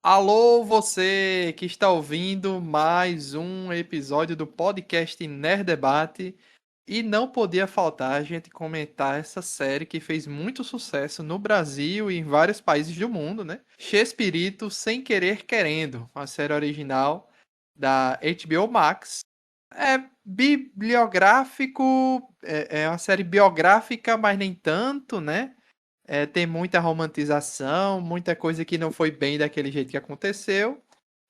Alô, você que está ouvindo mais um episódio do podcast Nerd Debate. E não podia faltar a gente comentar essa série que fez muito sucesso no Brasil e em vários países do mundo, né? Chespirito Sem Querer Querendo, uma série original da HBO Max. É bibliográfico, é uma série biográfica, mas nem tanto, né? Tem muita romantização, muita coisa que não foi bem daquele jeito que aconteceu.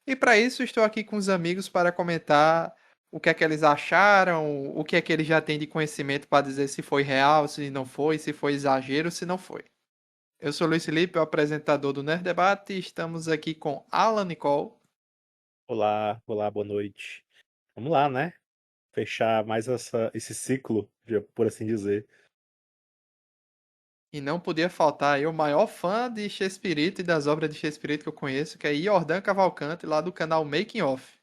E para isso estou aqui com os amigos para comentar o que é que eles acharam, o que é que eles já têm de conhecimento para dizer se foi real, se foi exagero, se não foi. Eu sou Luiz Felipe, o apresentador do Nerd Debate, e estamos aqui com Alan Nicole. Olá, olá, boa noite. Vamos lá, né? Fechar mais esse ciclo, por assim dizer. E não podia faltar aí o maior fã de Chespirito e das obras de Chespirito que eu conheço, que é Iordan Cavalcante, lá do canal Making Off.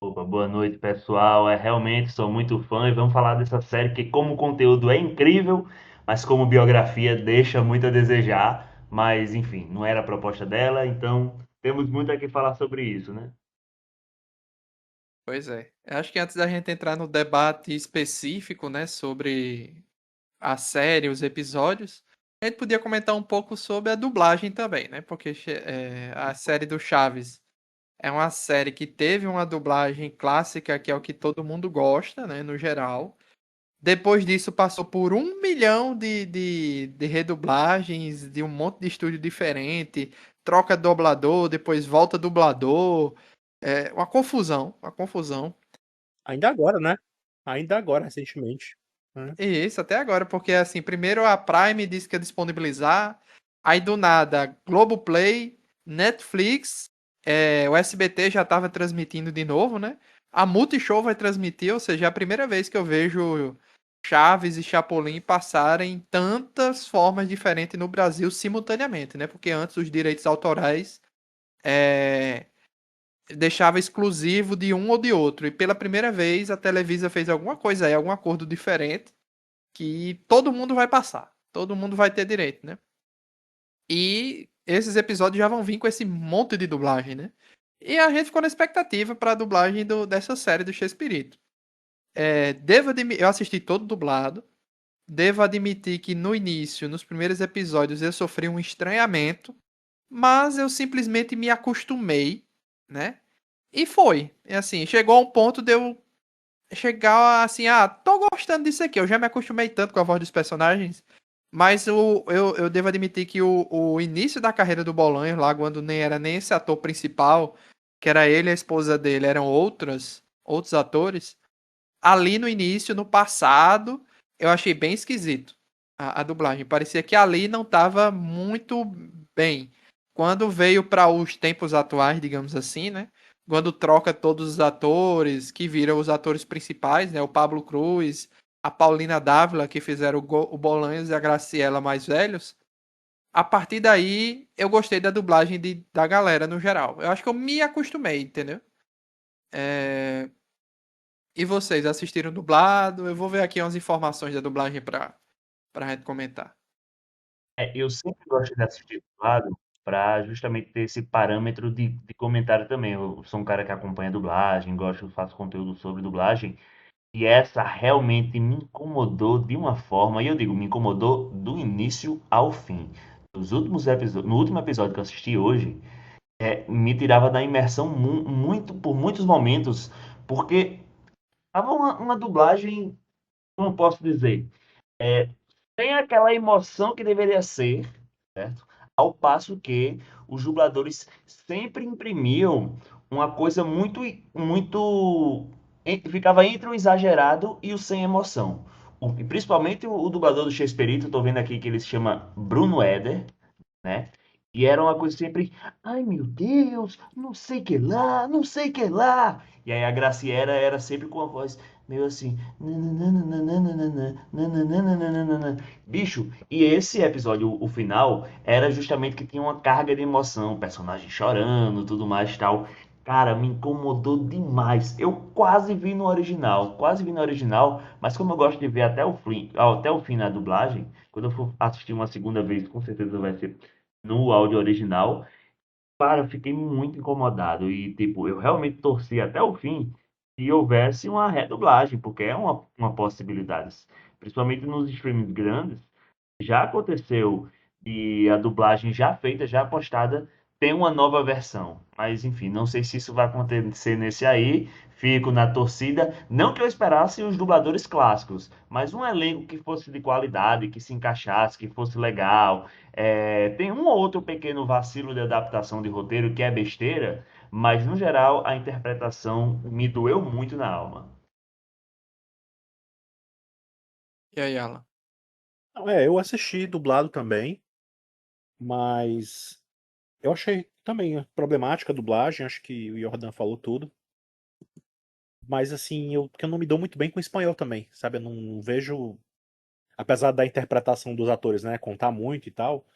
Opa, boa noite, pessoal. Realmente sou muito fã e vamos falar dessa série que, como conteúdo, é incrível, mas como biografia deixa muito a desejar. Mas, enfim, não era a proposta dela, então temos muito a que falar sobre isso, né? Pois é. Eu acho que antes da gente entrar no debate específico, né, sobre a série, os episódios, a gente podia comentar um pouco sobre a dublagem também, né? Porque a série do Chaves é uma série que teve uma dublagem clássica, que é o que todo mundo gosta, né? No geral. Depois disso, passou por 1 milhão de redublagens, de um monte de estúdio diferente, troca dublador, depois volta dublador. É uma confusão, uma confusão. Ainda agora, né? Ainda agora, recentemente, né? E isso, até agora, porque assim, primeiro a Prime disse que ia disponibilizar, aí do nada, Globoplay, Netflix, o SBT já estava transmitindo de novo, né? A Multishow vai transmitir, ou seja, é a primeira vez que eu vejo Chaves e Chapolin passarem tantas formas diferentes no Brasil simultaneamente, né? Porque antes os direitos autorais é, deixava exclusivo de um ou de outro, e pela primeira vez a Televisa fez alguma coisa aí, algum acordo diferente que todo mundo vai passar. Todo mundo vai ter direito, né? E esses episódios já vão vir com esse monte de dublagem, né? E a gente ficou na expectativa para a dublagem dessa série do Chespirito. Eu assisti todo dublado. Devo admitir que no início, nos primeiros episódios, eu sofri um estranhamento, mas eu simplesmente me acostumei, né? E foi. E assim, chegou a um ponto de eu chegar assim, tô gostando disso aqui. Eu já me acostumei tanto com a voz dos personagens. Mas eu devo admitir que o início da carreira do Bolanhos, lá quando nem era nem esse ator principal, que era ele e a esposa dele, eram outros atores. Ali no início, no passado, eu achei bem esquisito a dublagem. Parecia que ali não estava muito bem. Quando veio para os tempos atuais, digamos assim, né? Quando troca todos os atores, que viram os atores principais, né? O Pablo Cruz, a Paulina Dávila, que fizeram o Bolanhos e a Graciela mais velhos. A partir daí, eu gostei da dublagem da galera no geral. Eu acho que eu me acostumei, entendeu? É, E vocês assistiram dublado? Eu vou ver aqui umas informações da dublagem pra gente comentar. Eu sempre gosto de assistir dublado para justamente ter esse parâmetro de comentário também. Eu sou um cara que acompanha dublagem, gosto, faço conteúdo sobre dublagem. E essa realmente me incomodou de uma forma, e eu digo, me incomodou do início ao fim. No último episódio que eu assisti hoje, me tirava da imersão muito, por muitos momentos, porque tava uma dublagem, como eu posso dizer, tem aquela emoção que deveria ser, certo? Ao passo que os dubladores sempre imprimiam uma coisa ficava entre o exagerado e o sem emoção. E principalmente o dublador do Chespirito, tô vendo aqui que ele se chama Bruno Eder, né? E era uma coisa sempre, ai meu Deus, não sei que lá, não sei que lá. E aí a Graciela era sempre com a voz meio assim, bicho. E esse episódio, o final, era justamente que tinha uma carga de emoção, personagem chorando, tudo mais e tal. Cara, me incomodou demais. Eu quase vi no original, mas como eu gosto de ver até o fim na dublagem, quando eu for assistir uma segunda vez, com certeza vai ser no áudio original. Cara, eu fiquei muito incomodado e, tipo, eu realmente torci até o fim que houvesse uma redublagem, porque é uma possibilidade. Principalmente nos streamings grandes, já aconteceu e a dublagem já feita, já postada, tem uma nova versão. Mas, enfim, não sei se isso vai acontecer nesse aí. Fico na torcida. Não que eu esperasse os dubladores clássicos, mas um elenco que fosse de qualidade, que se encaixasse, que fosse legal. Tem um ou outro pequeno vacilo de adaptação de roteiro que é besteira, mas, no geral, a interpretação me doeu muito na alma. E aí, Alan? Não, eu assisti dublado também, mas eu achei também problemática a dublagem, acho que o Jordan falou tudo. Mas assim, que eu não me dou muito bem com o espanhol também, sabe? Eu não vejo, apesar da interpretação dos atores, né, contar muito e tal,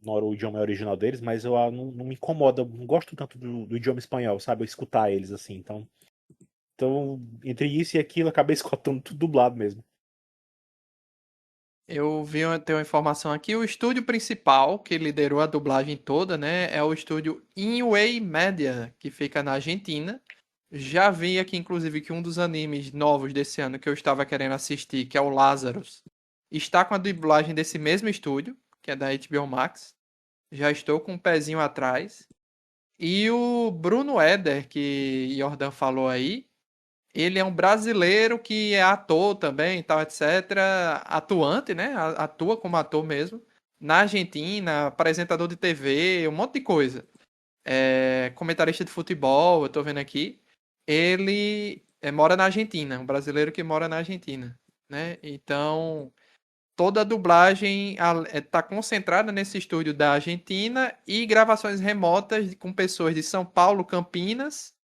o idioma é original deles, mas não me incomoda, não gosto tanto do idioma espanhol, sabe? Eu escutar eles assim, então, entre isso e aquilo, eu acabei escutando tudo dublado mesmo. Eu tenho uma informação aqui, o estúdio principal que liderou a dublagem toda, né, é o estúdio Inway Media, que fica na Argentina. Já vi aqui, inclusive, que um dos animes novos desse ano que eu estava querendo assistir, que é o Lazarus, está com a dublagem desse mesmo estúdio, que é da HBO Max. Já estou com um pezinho atrás. E o Bruno Eder, que Jordan falou aí, ele é um brasileiro que é ator também, tal, etc. Atuante, né? Atua como ator mesmo. Na Argentina, apresentador de TV, um monte de coisa. Comentarista de futebol, eu tô vendo aqui. Ele mora na Argentina, um brasileiro que mora na Argentina, né? Então, toda a dublagem tá concentrada nesse estúdio da Argentina e gravações remotas com pessoas de São Paulo, Campinas,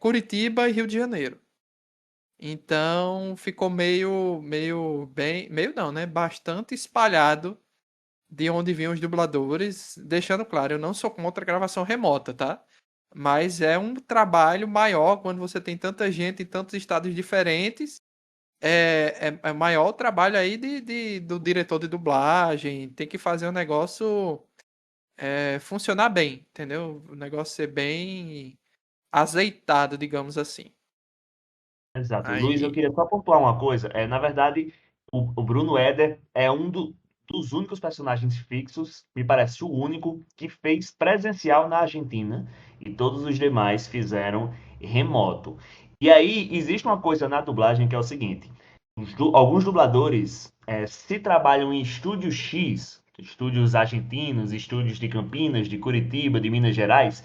Curitiba e Rio de Janeiro. Então ficou meio bem, meio não, né? Bastante espalhado de onde vinham os dubladores, deixando claro, eu não sou contra a gravação remota, tá? Mas é um trabalho maior quando você tem tanta gente em tantos estados diferentes. É maior o trabalho aí do diretor de dublagem. Tem que fazer o negócio funcionar bem, entendeu? O negócio ser bem azeitado, digamos assim. Exato. Luiz, eu Aí, queria só pontuar uma coisa. Na verdade, o Bruno Eder é dos únicos personagens fixos, me parece o único, que fez presencial na Argentina e todos os demais fizeram remoto. E aí, existe uma coisa na dublagem que é o seguinte: alguns dubladores se trabalham em estúdios X, estúdios argentinos, estúdios de Campinas, de Curitiba, de Minas Gerais,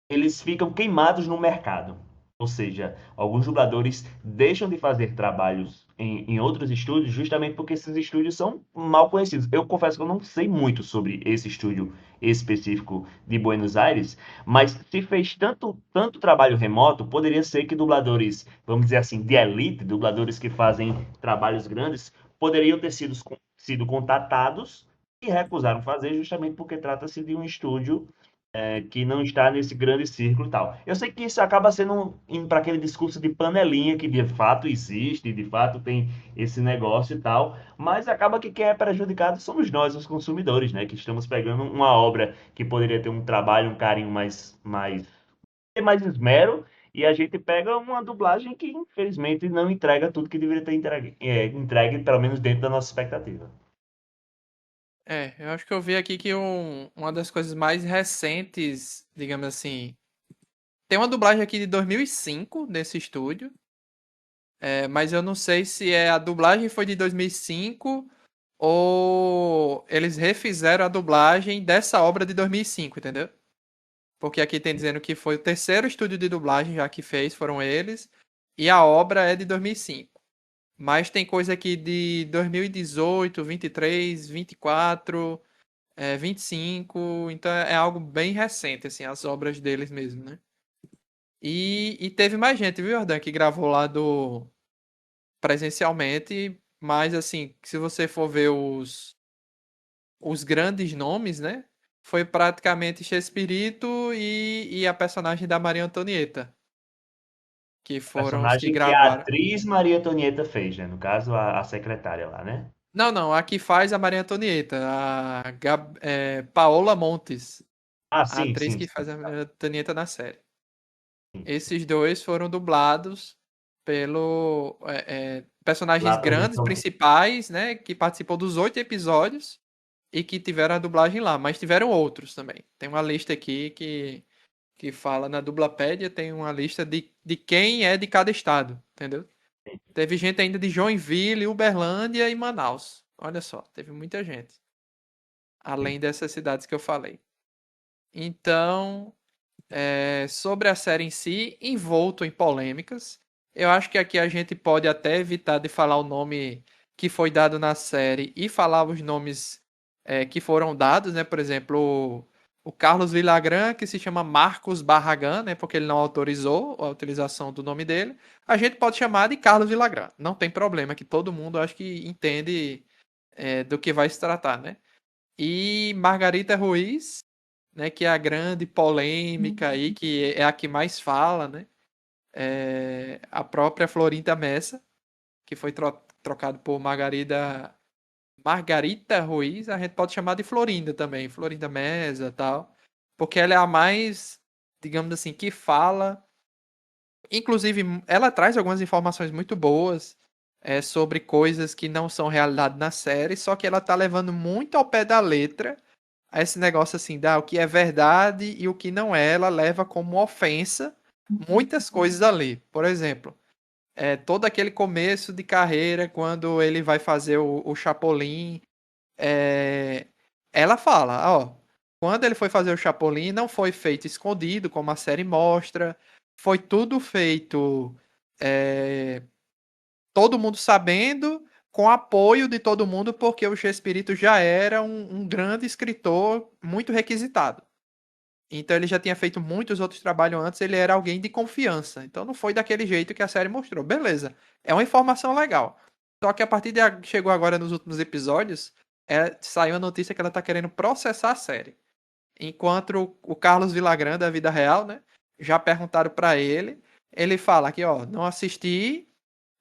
eles ficam queimados no mercado. Ou seja, alguns dubladores deixam de fazer trabalhos em outros estúdios justamente porque esses estúdios são mal conhecidos. Eu confesso que eu não sei muito sobre esse estúdio específico de Buenos Aires, mas se fez tanto trabalho remoto, poderia ser que dubladores, vamos dizer assim, de elite, dubladores que fazem trabalhos grandes, poderiam ter sido contatados e recusaram fazer justamente porque trata-se de um estúdio que não está nesse grande círculo e tal. Eu sei que isso acaba sendo indo para aquele discurso de panelinha que de fato existe, de fato tem esse negócio e tal, mas acaba que quem é prejudicado somos nós, os consumidores, né? Que estamos pegando uma obra que poderia ter um trabalho, um carinho ter mais esmero, e a gente pega uma dublagem que infelizmente não entrega tudo que deveria ter entregue pelo menos dentro da nossa expectativa. eu acho que eu vi aqui que uma das coisas mais recentes, digamos assim, tem uma dublagem aqui de 2005 nesse estúdio, mas eu não sei se a dublagem foi de 2005 ou eles refizeram a dublagem dessa obra de 2005, entendeu? Porque aqui tem dizendo que foi o terceiro estúdio de dublagem já que fez, foram eles, e a obra é de 2005. Mas tem coisa aqui de 2018, 23, 24, 25, então é algo bem recente, assim, as obras deles mesmo, né? E teve mais gente, viu, Jordan, que gravou lá presencialmente, mas assim, se você for ver os grandes nomes, né? Foi praticamente Chespirito e a personagem da Maria Antonieta, que foram os que Personagem que a gravaram. atriz Maria Antonieta fez, né? No caso, a secretária lá, né? Não, não, a que faz a Maria Antonieta, Paola Montes. Ah, A sim, atriz sim, que sim. faz a menina Antonieta na série. Sim. Esses dois foram dublados pelo personagens Lá também grandes, são. principais, né? Que participou dos 8 episódios e que tiveram a dublagem lá. Mas tiveram outros também. Tem uma lista aqui que fala na Dublapédia, tem uma lista de quem é de cada estado, entendeu? Teve gente ainda de Joinville, Uberlândia e Manaus. Olha só, teve muita gente. Além dessas cidades que eu falei. Então, sobre a série em si, envolto em polêmicas. Eu acho que aqui a gente pode até evitar de falar o nome que foi dado na série e falar os nomes que foram dados, né? Por exemplo, o Carlos Villagrán, que se chama Marcos Barragan, né? Porque ele não autorizou a utilização do nome dele. A gente pode chamar de Carlos Villagrán. Não tem problema, que todo mundo acho que entende do que vai se tratar, né? E Margarita Ruiz, né, que é a grande polêmica aí, que é a que mais fala, né? A própria Florinda Messa, que foi trocado por Margarita Ruiz, a gente pode chamar de Florinda também, Florinda Mesa e tal, porque ela é a mais, digamos assim, que fala. Inclusive, ela traz algumas informações muito boas sobre coisas que não são realidade na série, só que ela tá levando muito ao pé da letra a esse negócio assim, o que é verdade e o que não é, ela leva como ofensa muitas coisas ali. Por exemplo, todo aquele começo de carreira, quando ele vai fazer o Chapolin, é, ela fala, ó, quando ele foi fazer o Chapolin, não foi feito escondido, como a série mostra, foi tudo feito é, todo mundo sabendo, com apoio de todo mundo, porque o Chespirito já era um grande escritor muito requisitado. Então ele já tinha feito muitos outros trabalhos antes, ele era alguém de confiança. Então não foi daquele jeito que a série mostrou. Beleza, é uma informação legal. Só que a partir chegou agora nos últimos episódios, saiu a notícia que ela tá querendo processar a série. Enquanto o Carlos Villagrán da vida real, né, já perguntaram para ele fala aqui, ó, não assisti,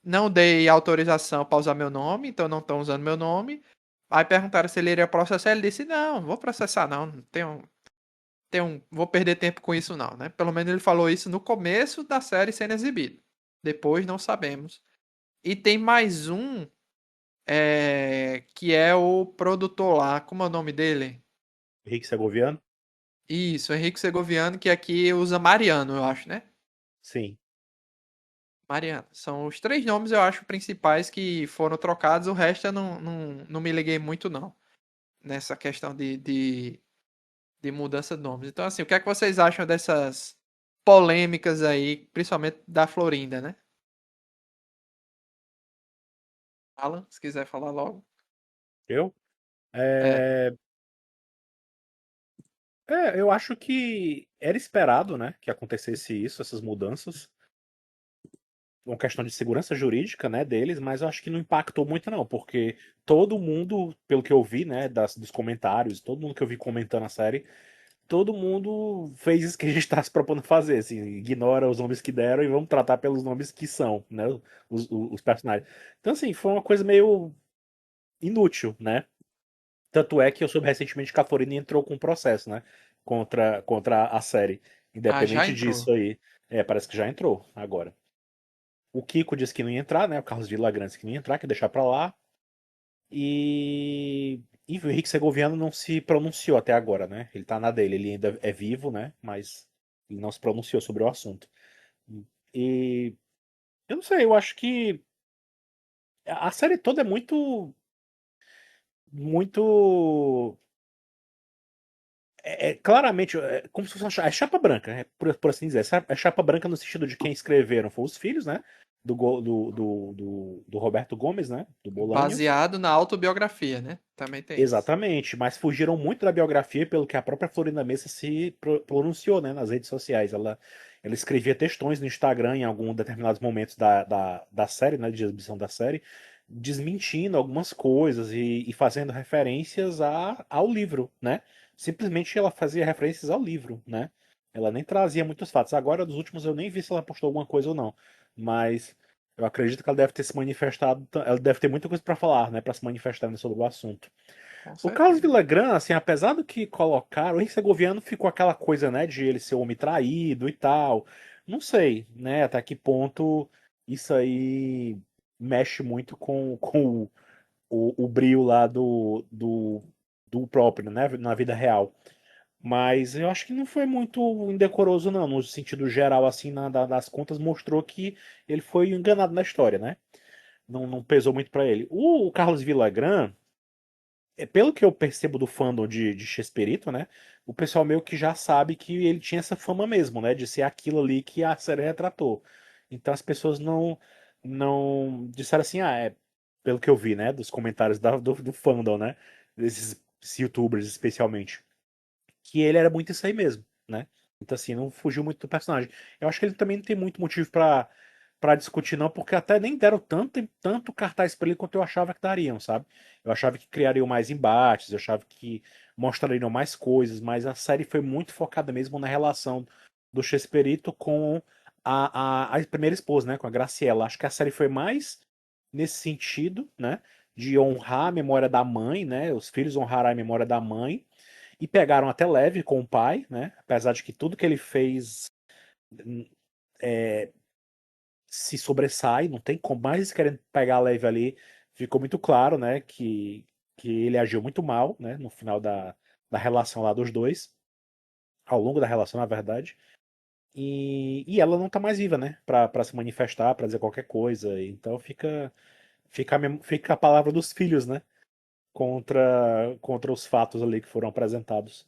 não dei autorização para usar meu nome, então não estão usando meu nome. Aí perguntaram se ele iria processar, ele disse, não, vou processar não, não vou perder tempo com isso não, né? Pelo menos ele falou isso no começo da série sendo exibido. Depois não sabemos. E tem mais um, que é o produtor lá, como é o nome dele? Henrique Segoviano? Isso, Henrique Segoviano, que aqui usa Mariano, eu acho, né? Sim. Mariano. São os três nomes, eu acho, principais que foram trocados. O resto eu não me liguei muito, não. Nessa questão de mudança de nomes. Então, assim, o que é que vocês acham dessas polêmicas aí, principalmente da Florinda, né? Alan, se quiser falar logo. Eu? É, É, eu acho que era esperado, né, que acontecesse isso, essas mudanças. Uma questão de segurança jurídica, né, deles, mas eu acho que não impactou muito não, porque todo mundo, pelo que eu vi, né, dos comentários, todo mundo que eu vi comentando a série, todo mundo fez isso que a gente está se propondo fazer, assim, ignora os nomes que deram e vamos tratar pelos nomes que são, né, os personagens. Então, assim, foi uma coisa meio inútil, né? Tanto é que eu soube recentemente que a Florinda entrou com um processo, né, contra a série. já Independente entrou. disso aí, parece que já entrou agora. O Kiko disse que não ia entrar, né? O Carlos Villagrán disse que não ia entrar, que ia deixar pra lá. E o Henrique Segoviano não se pronunciou até agora, né? Ele tá na dele, ele ainda é vivo, né? Mas ele não se pronunciou sobre o assunto. E eu não sei, eu acho que a série toda é muito. Claramente, como se fosse é chapa branca, né? Por assim dizer. É chapa branca no sentido de quem escreveram foram os filhos, né? Do Roberto Gomes, né? Do Bolanhos. Baseado na autobiografia, né? Também tem isso. Exatamente, mas fugiram muito da biografia pelo que a própria Florinda Mesa se pronunciou, né, nas redes sociais. Ela escrevia textões no Instagram em alguns determinados momentos da série, né, de exibição da série, desmentindo algumas coisas e fazendo referências ao livro, né? Simplesmente ela fazia referências ao livro, né? Ela nem trazia muitos fatos. Agora, dos últimos, eu nem vi se ela postou alguma coisa ou não, mas eu acredito que ela deve ter se manifestado, ela deve ter muita coisa para falar, né, para se manifestar sobre o assunto. Com O Carlos certeza. Villagrán, assim, apesar do que colocaram, o Henrique Segoviano ficou aquela coisa, né, de ele ser homem traído e tal. Não sei, né, até que ponto isso aí mexe muito com o brio lá do próprio, né, na vida real. Mas eu acho que não foi muito indecoroso, não, no sentido geral, assim, das contas, mostrou que ele foi enganado na história, né? Não pesou muito pra ele. O Carlos Villagrán, pelo que eu percebo do fandom de Chespirito, né? O pessoal meio que já sabe que ele tinha essa fama mesmo, né? De ser aquilo ali que a série retratou. Então as pessoas não disseram assim, pelo que eu vi, né? Dos comentários do fandom, né? Desses YouTubers especialmente, que ele era muito isso aí mesmo, né? Então, assim, não fugiu muito do personagem. Eu acho que ele também não tem muito motivo pra discutir, não, porque até nem deram tanto cartaz pra ele quanto eu achava que dariam, sabe? Eu achava que criariam mais embates, eu achava que mostrariam mais coisas, mas a série foi muito focada mesmo na relação do Chespirito com a primeira esposa, né? Com a Graciela. Acho que a série foi mais nesse sentido, né? De honrar a memória da mãe, né? Os filhos honraram a memória da mãe e pegaram até leve com o pai, né? Apesar de que tudo que ele fez é, se sobressai, não tem como mais querendo pegar leve ali. Ficou muito claro, né? Que ele agiu muito mal, né? No final da relação lá dos dois, ao longo da relação, na verdade. E ela não tá mais viva, né? Pra se manifestar, pra dizer qualquer coisa. Então fica a palavra dos filhos, né? Contra os fatos ali que foram apresentados.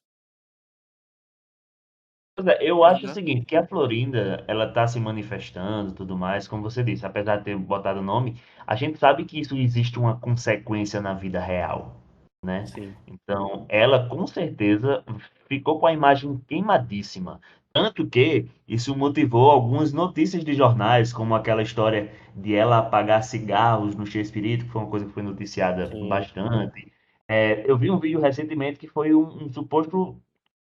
Pois é, eu acho o Exato. seguinte, que a Florinda, ela tá se manifestando e tudo mais, como você disse, apesar de ter botado o nome, a gente sabe que isso existe uma consequência na vida real, né? Sim, Então, ela com certeza ficou com a imagem queimadíssima. Tanto que isso motivou algumas notícias de jornais, como aquela história de ela apagar cigarros no Shakespeare, que foi uma coisa que foi noticiada sim. bastante. É, eu vi um vídeo recentemente que foi um suposto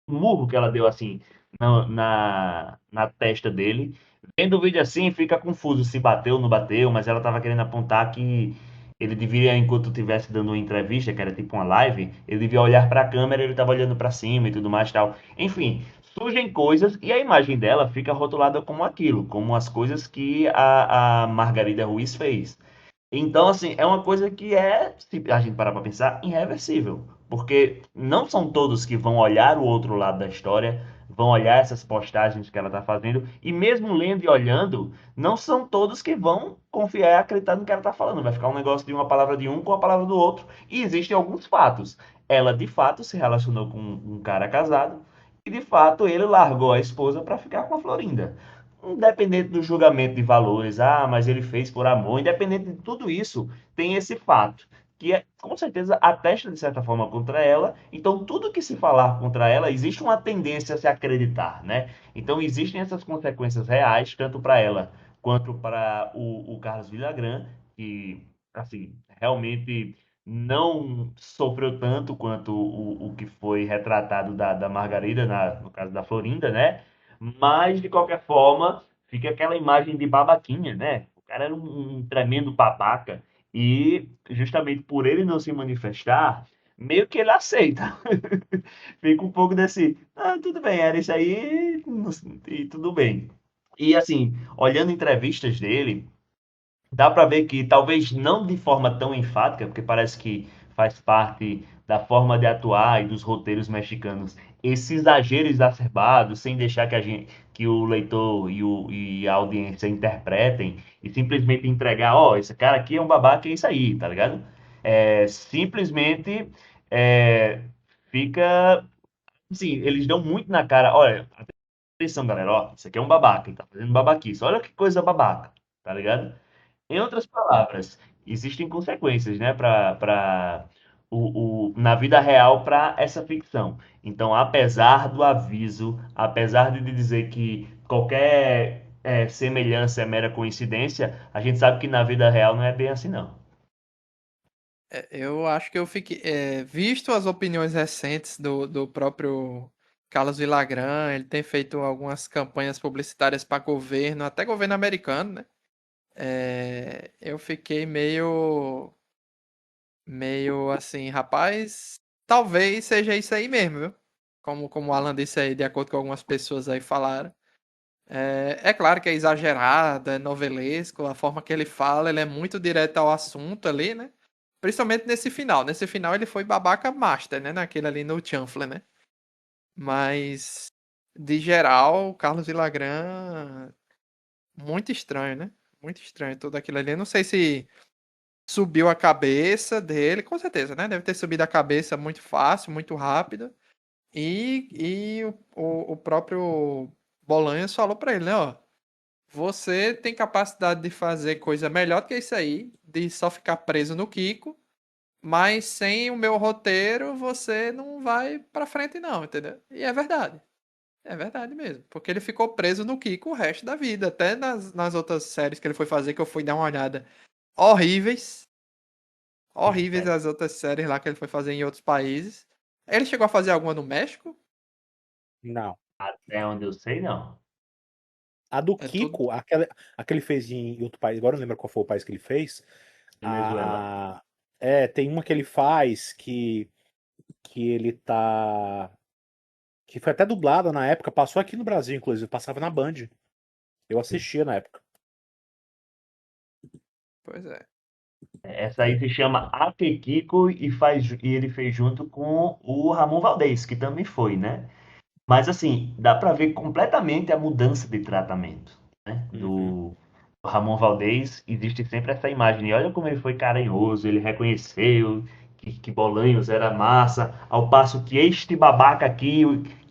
murro que ela deu assim na testa dele. Vendo o vídeo assim, fica confuso se bateu ou não bateu, mas ela estava querendo apontar que ele deveria, enquanto estivesse dando uma entrevista, que era tipo uma live, ele devia olhar para a câmera, ele estava olhando para cima e tudo mais tal. Enfim, surgem coisas e a imagem dela fica rotulada como aquilo, como as coisas que a Margarida Ruiz fez. Então, assim, é uma coisa que é, se a gente parar para pensar, irreversível. Porque não são todos que vão olhar o outro lado da história, vão olhar essas postagens que ela está fazendo, e mesmo lendo e olhando, não são todos que vão confiar e acreditar no que ela está falando. Vai ficar um negócio de uma palavra de um com a palavra do outro. E existem alguns fatos. Ela, de fato, se relacionou com um cara casado, e de fato ele largou a esposa para ficar com a Florinda. Independente do julgamento de valores, mas ele fez por amor, independente de tudo isso, tem esse fato, que é, com certeza atesta de certa forma contra ela. Então, tudo que se falar contra ela, existe uma tendência a se acreditar, né? Então, existem essas consequências reais, tanto para ela quanto para o Carlos Villagrán, que, assim, realmente não sofreu tanto quanto o que foi retratado da Margarida, no caso da Florinda, né? Mas, de qualquer forma, fica aquela imagem de babaquinha, né? O cara era um tremendo babaca. E, justamente por ele não se manifestar, meio que ele aceita. Fica um pouco desse, tudo bem, era isso aí, e tudo bem. E, assim, olhando entrevistas dele, dá para ver que talvez não de forma tão enfática, porque parece que faz parte da forma de atuar e dos roteiros mexicanos, esse exagero exacerbado, sem deixar que a gente, que o leitor e a audiência interpretem e simplesmente entregar, ó, esse cara aqui é um babaca, é isso aí, tá ligado? Simplesmente é, fica, assim, eles dão muito na cara, olha, atenção, galera, ó, isso aqui é um babaca, ele tá fazendo babaquice, olha que coisa babaca, tá ligado? Em outras palavras, existem consequências, né, na vida real para essa ficção. Então, apesar do aviso, apesar de dizer que qualquer semelhança é mera coincidência, a gente sabe que na vida real não é bem assim, não. Eu acho que eu fiquei. Visto as opiniões recentes do próprio Carlos Villagrán, ele tem feito algumas campanhas publicitárias para governo, até governo americano, né? Eu fiquei meio Meio assim, rapaz, talvez seja isso aí mesmo, viu? Como o Alan disse aí, de acordo com algumas pessoas aí falaram. É claro que é exagerado, é novelesco, a forma que ele fala, ele é muito direto ao assunto ali, né? Principalmente nesse final. Nesse final ele foi babaca master, né? Naquele ali no chanfle, né? Mas, de geral, o Carlos Villagrán, muito estranho, né? Muito estranho tudo aquilo ali. Eu não sei se subiu a cabeça dele, com certeza, né? Deve ter subido a cabeça muito fácil, muito rápido. E o próprio Bolanhos falou pra ele, né? Ó, você tem capacidade de fazer coisa melhor do que isso aí, de só ficar preso no Kiko, mas sem o meu roteiro você não vai pra frente não, entendeu? E é verdade. É verdade mesmo. Porque ele ficou preso no Kiko o resto da vida. Até nas outras séries que ele foi fazer, que eu fui dar uma olhada. Horríveis. Horríveis É, as outras séries lá que ele foi fazer em outros países. Ele chegou a fazer alguma no México? Não. até onde eu sei, não. A do É tudo. Kiko, a que ele fez em outro país, agora eu não lembro qual foi o país que ele fez. Venezuela. Tem uma que ele faz que ele tá. Que foi até dublada na época, passou aqui no Brasil, inclusive, passava na Band. Eu assistia na época. Pois é. Essa aí se chama Akekiko e ele fez junto com o Ramon Valdez, que também foi, né? Mas assim, dá pra ver completamente a mudança de tratamento, né? Uhum. Do Ramon Valdez, existe sempre essa imagem. E olha como ele foi carinhoso, ele reconheceu que Bolanhos era massa, ao passo que este babaca aqui,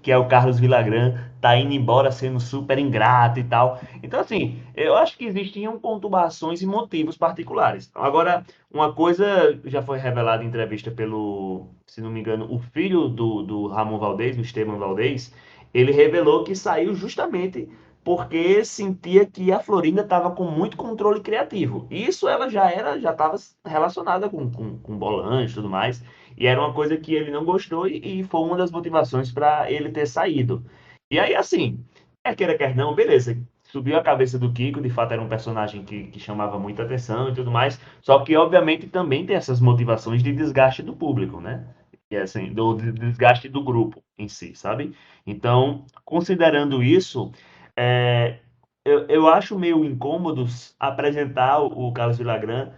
que é o Carlos Villagrán, tá indo embora sendo super ingrato e tal. Então, assim, eu acho que existiam conturbações e motivos particulares. Agora, uma coisa já foi revelada em entrevista pelo, se não me engano, o filho do Ramon Valdez, do Esteban Valdez, ele revelou que saiu justamente porque sentia que a Florinda estava com muito controle criativo. Isso ela já estava relacionada com Bolange e tudo mais, e era uma coisa que ele não gostou e foi uma das motivações para ele ter saído. E aí, assim, quer queira, quer não, beleza. Subiu a cabeça do Kiko, de fato era um personagem que chamava muita atenção e tudo mais, só que obviamente também tem essas motivações de desgaste do público, né? E assim, do desgaste do grupo em si, sabe? Então, considerando isso, é, eu acho meio incômodo apresentar o Carlos Villagrán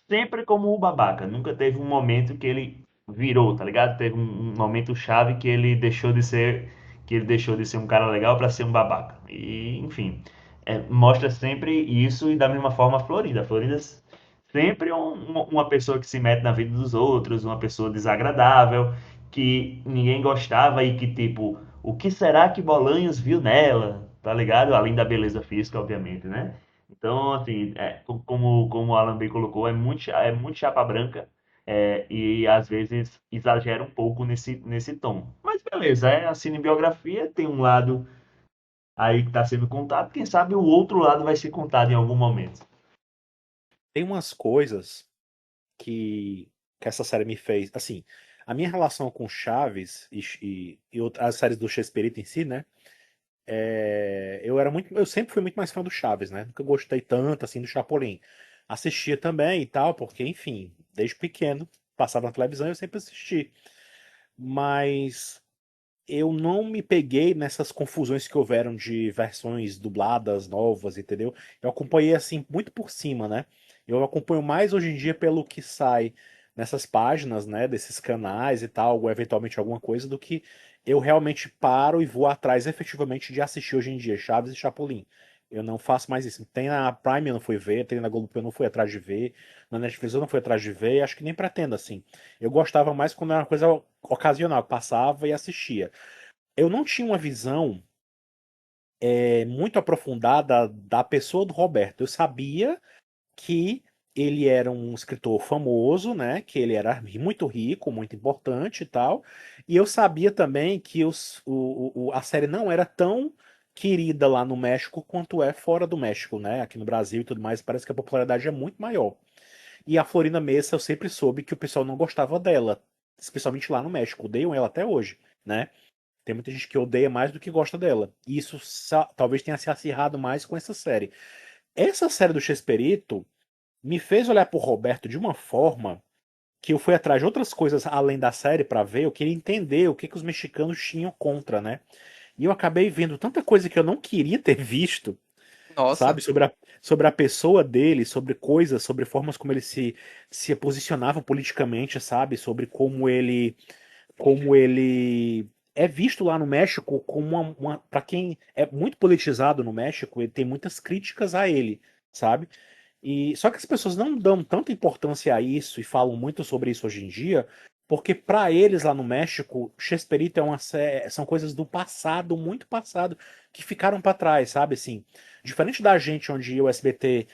sempre como o babaca. Nunca teve um momento que ele virou, tá ligado? Teve um momento chave que ele deixou de ser um cara legal para ser um babaca. E, enfim, mostra sempre isso e da mesma forma a Florinda. A Florinda sempre é uma pessoa que se mete na vida dos outros, uma pessoa desagradável, que ninguém gostava e que, tipo, o que será que Bolanhos viu nela? Tá ligado? Além da beleza física, obviamente, né? Então, assim, como o Alan bem colocou, é muito chapa branca e às vezes exagera um pouco nesse tom. Mas beleza, a cinebiografia tem um lado aí que está sendo contado, quem sabe o outro lado vai ser contado em algum momento. Tem umas coisas que essa série me fez. Assim, a minha relação com Chaves as séries do Chespirito em si, né? Eu sempre fui muito mais fã do Chaves, né? Nunca gostei tanto assim do Chapolin. Assistia também e tal, porque, enfim, desde pequeno, passava na televisão e eu sempre assisti. Mas eu não me peguei nessas confusões que houveram de versões dubladas novas, entendeu? Eu acompanhei assim muito por cima, né? Eu acompanho mais hoje em dia pelo que sai nessas páginas, né, desses canais e tal, ou eventualmente alguma coisa, do que eu realmente paro e vou atrás efetivamente de assistir hoje em dia Chaves e Chapolin. Eu não faço mais isso. Tem na Prime eu não fui ver, tem na Globo eu não fui atrás de ver, na Netflix eu não fui atrás de ver, acho que nem pretendo assim. Eu gostava mais quando era uma coisa ocasional, passava e assistia. Eu não tinha uma visão muito aprofundada da pessoa do Roberto. Eu sabia que ele era um escritor famoso, né? Que ele era muito rico, muito importante e tal. E eu sabia também que a série não era tão querida lá no México quanto é fora do México, né? Aqui no Brasil e tudo mais, parece que a popularidade é muito maior. E a Florinda Mesa eu sempre soube que o pessoal não gostava dela, especialmente lá no México. Odeiam ela até hoje, né? Tem muita gente que odeia mais do que gosta dela. E isso talvez tenha se acirrado mais com essa série. Essa série do Chespirito me fez olhar pro Roberto de uma forma. que eu fui atrás de outras coisas além da série pra ver, eu queria entender o que que os mexicanos tinham contra, né? E eu acabei vendo tanta coisa que eu não queria ter visto, Nossa, sabe? Sobre a pessoa dele, sobre coisas, sobre formas como ele se posicionava politicamente, sabe? Sobre como ele é visto lá no México como para quem é muito politizado no México, ele tem muitas críticas a ele, sabe? E só que as pessoas não dão tanta importância a isso e falam muito sobre isso hoje em dia, porque para eles lá no México, Chespirito são coisas do passado, muito passado, que ficaram para trás, sabe? Assim, diferente da gente, onde o SBT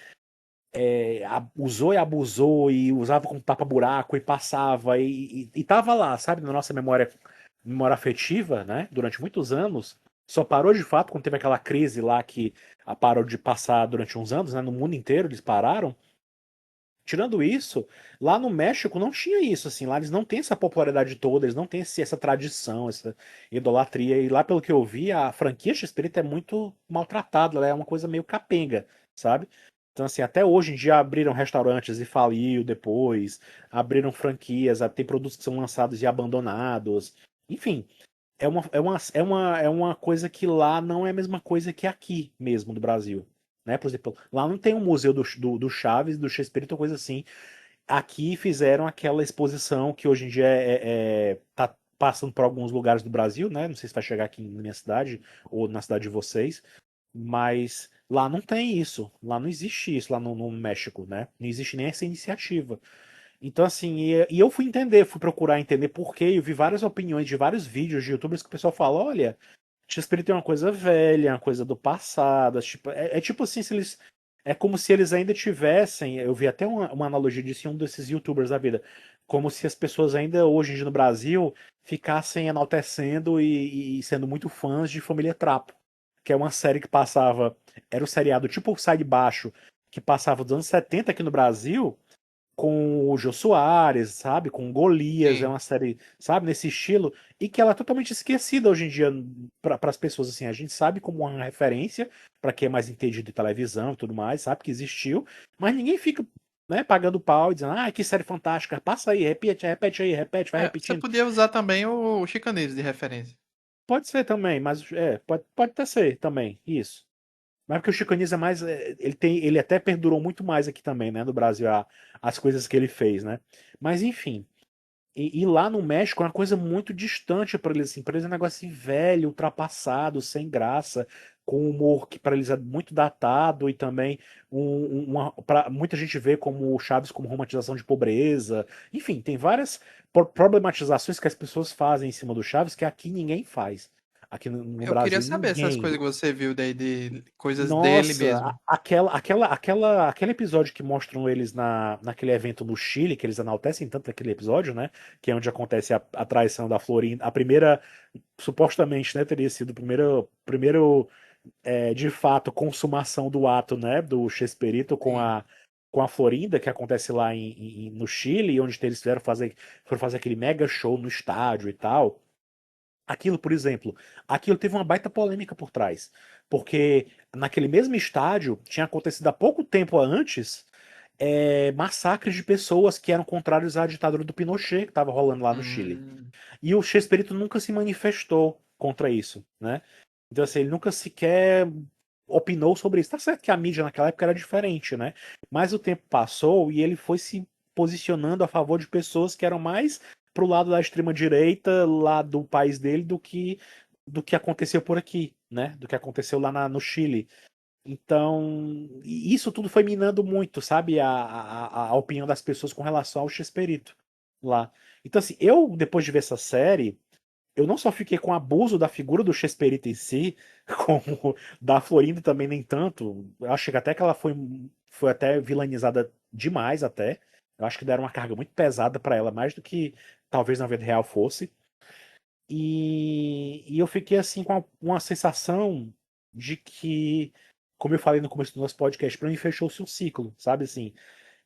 usou e abusou e usava como tapa-buraco e passava e tava lá, sabe? Na nossa memória afetiva, né? Durante muitos anos. Só parou de fato quando teve aquela crise lá que parou de passar durante uns anos, né? No mundo inteiro eles pararam. Tirando isso, lá no México não tinha isso, assim, lá eles não têm essa popularidade toda, eles não têm essa tradição, essa idolatria, e lá pelo que eu vi, a franquia X-Espírito é muito maltratada, ela é uma coisa meio capenga, sabe? Então, assim, até hoje em dia abriram restaurantes e faliu depois, abriram franquias, tem produtos que são lançados e abandonados, enfim, é uma coisa que lá não é a mesma coisa que aqui mesmo do Brasil. Né? Por exemplo, lá não tem um museu do Chaves, do Shakespeare, ou coisa assim. Aqui fizeram aquela exposição que hoje em dia tá passando por alguns lugares do Brasil, né? Não sei se vai chegar aqui na minha cidade ou na cidade de vocês, mas lá não tem isso. Lá não existe isso, lá no México, né? Não existe nem essa iniciativa. Então, assim, e eu fui entender, fui procurar entender por quê. Eu vi várias opiniões de vários vídeos de YouTubers que o pessoal fala: olha, X-Espírito é uma coisa velha, uma coisa do passado. Tipo, é tipo assim, se eles. É como se eles ainda tivessem. Eu vi até uma analogia disso em um desses YouTubers da vida. Como se as pessoas ainda hoje em dia no Brasil ficassem enaltecendo e sendo muito fãs de Família Trapo. Que é uma série que passava. Era o seriado tipo Sai de Baixo, que passava dos anos 70 aqui no Brasil com o Jô Soares, sabe? Com Golias, é sim. uma série, sabe, nesse estilo, e que ela é totalmente esquecida hoje em dia para as pessoas assim. A gente sabe como uma referência para quem é mais entendido de televisão e tudo mais, sabe que existiu, mas ninguém fica, né, pagando pau e dizendo: "Ah, que série fantástica, passa aí, repete, repete aí, repete, vai Você repetindo". podia usar também o Chicanismo de referência. Pode ser também, mas pode até ser também, isso. Mas porque o Chico Anísio é mais. Ele até perdurou muito mais aqui também, né? No Brasil, as coisas que ele fez, né? Mas enfim. E lá no México é uma coisa muito distante para eles, assim. Para eles é um negócio assim, velho, ultrapassado, sem graça, com humor que para eles é muito datado e também muita gente vê como o Chaves como romantização de pobreza. Enfim, tem várias problematizações que as pessoas fazem em cima do Chaves que aqui ninguém faz. Aqui no Eu queria Brasil, saber essas ninguém. coisas que você viu daí, de coisas dele Nossa, mesmo. aquele episódio que mostram eles naquele evento no Chile, que eles enaltecem tanto aquele episódio, né? Que é onde acontece a traição da Florinda. A primeira, supostamente, né, teria sido o primeiro de fato, consumação do ato, né? Do Chespirito Sim. com a Florinda, que acontece lá no Chile, onde eles foram fazer aquele mega show no estádio e tal. Aquilo, por exemplo, aquilo teve uma baita polêmica por trás, porque naquele mesmo estádio tinha acontecido há pouco tempo antes massacres de pessoas que eram contrários à ditadura do Pinochet que estava rolando lá no Chile. Hum, E o Chespirito nunca se manifestou contra isso, né? Então, assim, ele nunca sequer opinou sobre isso. Tá certo que a mídia naquela época era diferente, né? Mas o tempo passou e ele foi se posicionando a favor de pessoas que eram mais pro lado da extrema-direita lá do país dele do que aconteceu por aqui, né? Do que aconteceu lá no Chile. Então, e isso tudo foi minando muito, sabe, a opinião das pessoas com relação ao Chespirito lá. Então, assim, eu, depois de ver essa série, eu não só fiquei com abuso da figura do Chespirito em si, como da Florinda também nem tanto. Eu acho que até que ela foi até vilanizada demais até. Eu acho que deram uma carga muito pesada pra ela, mais do que talvez na vida real fosse. E eu fiquei assim com uma sensação de que, como eu falei no começo do nosso podcast, pra mim fechou-se um ciclo, sabe assim?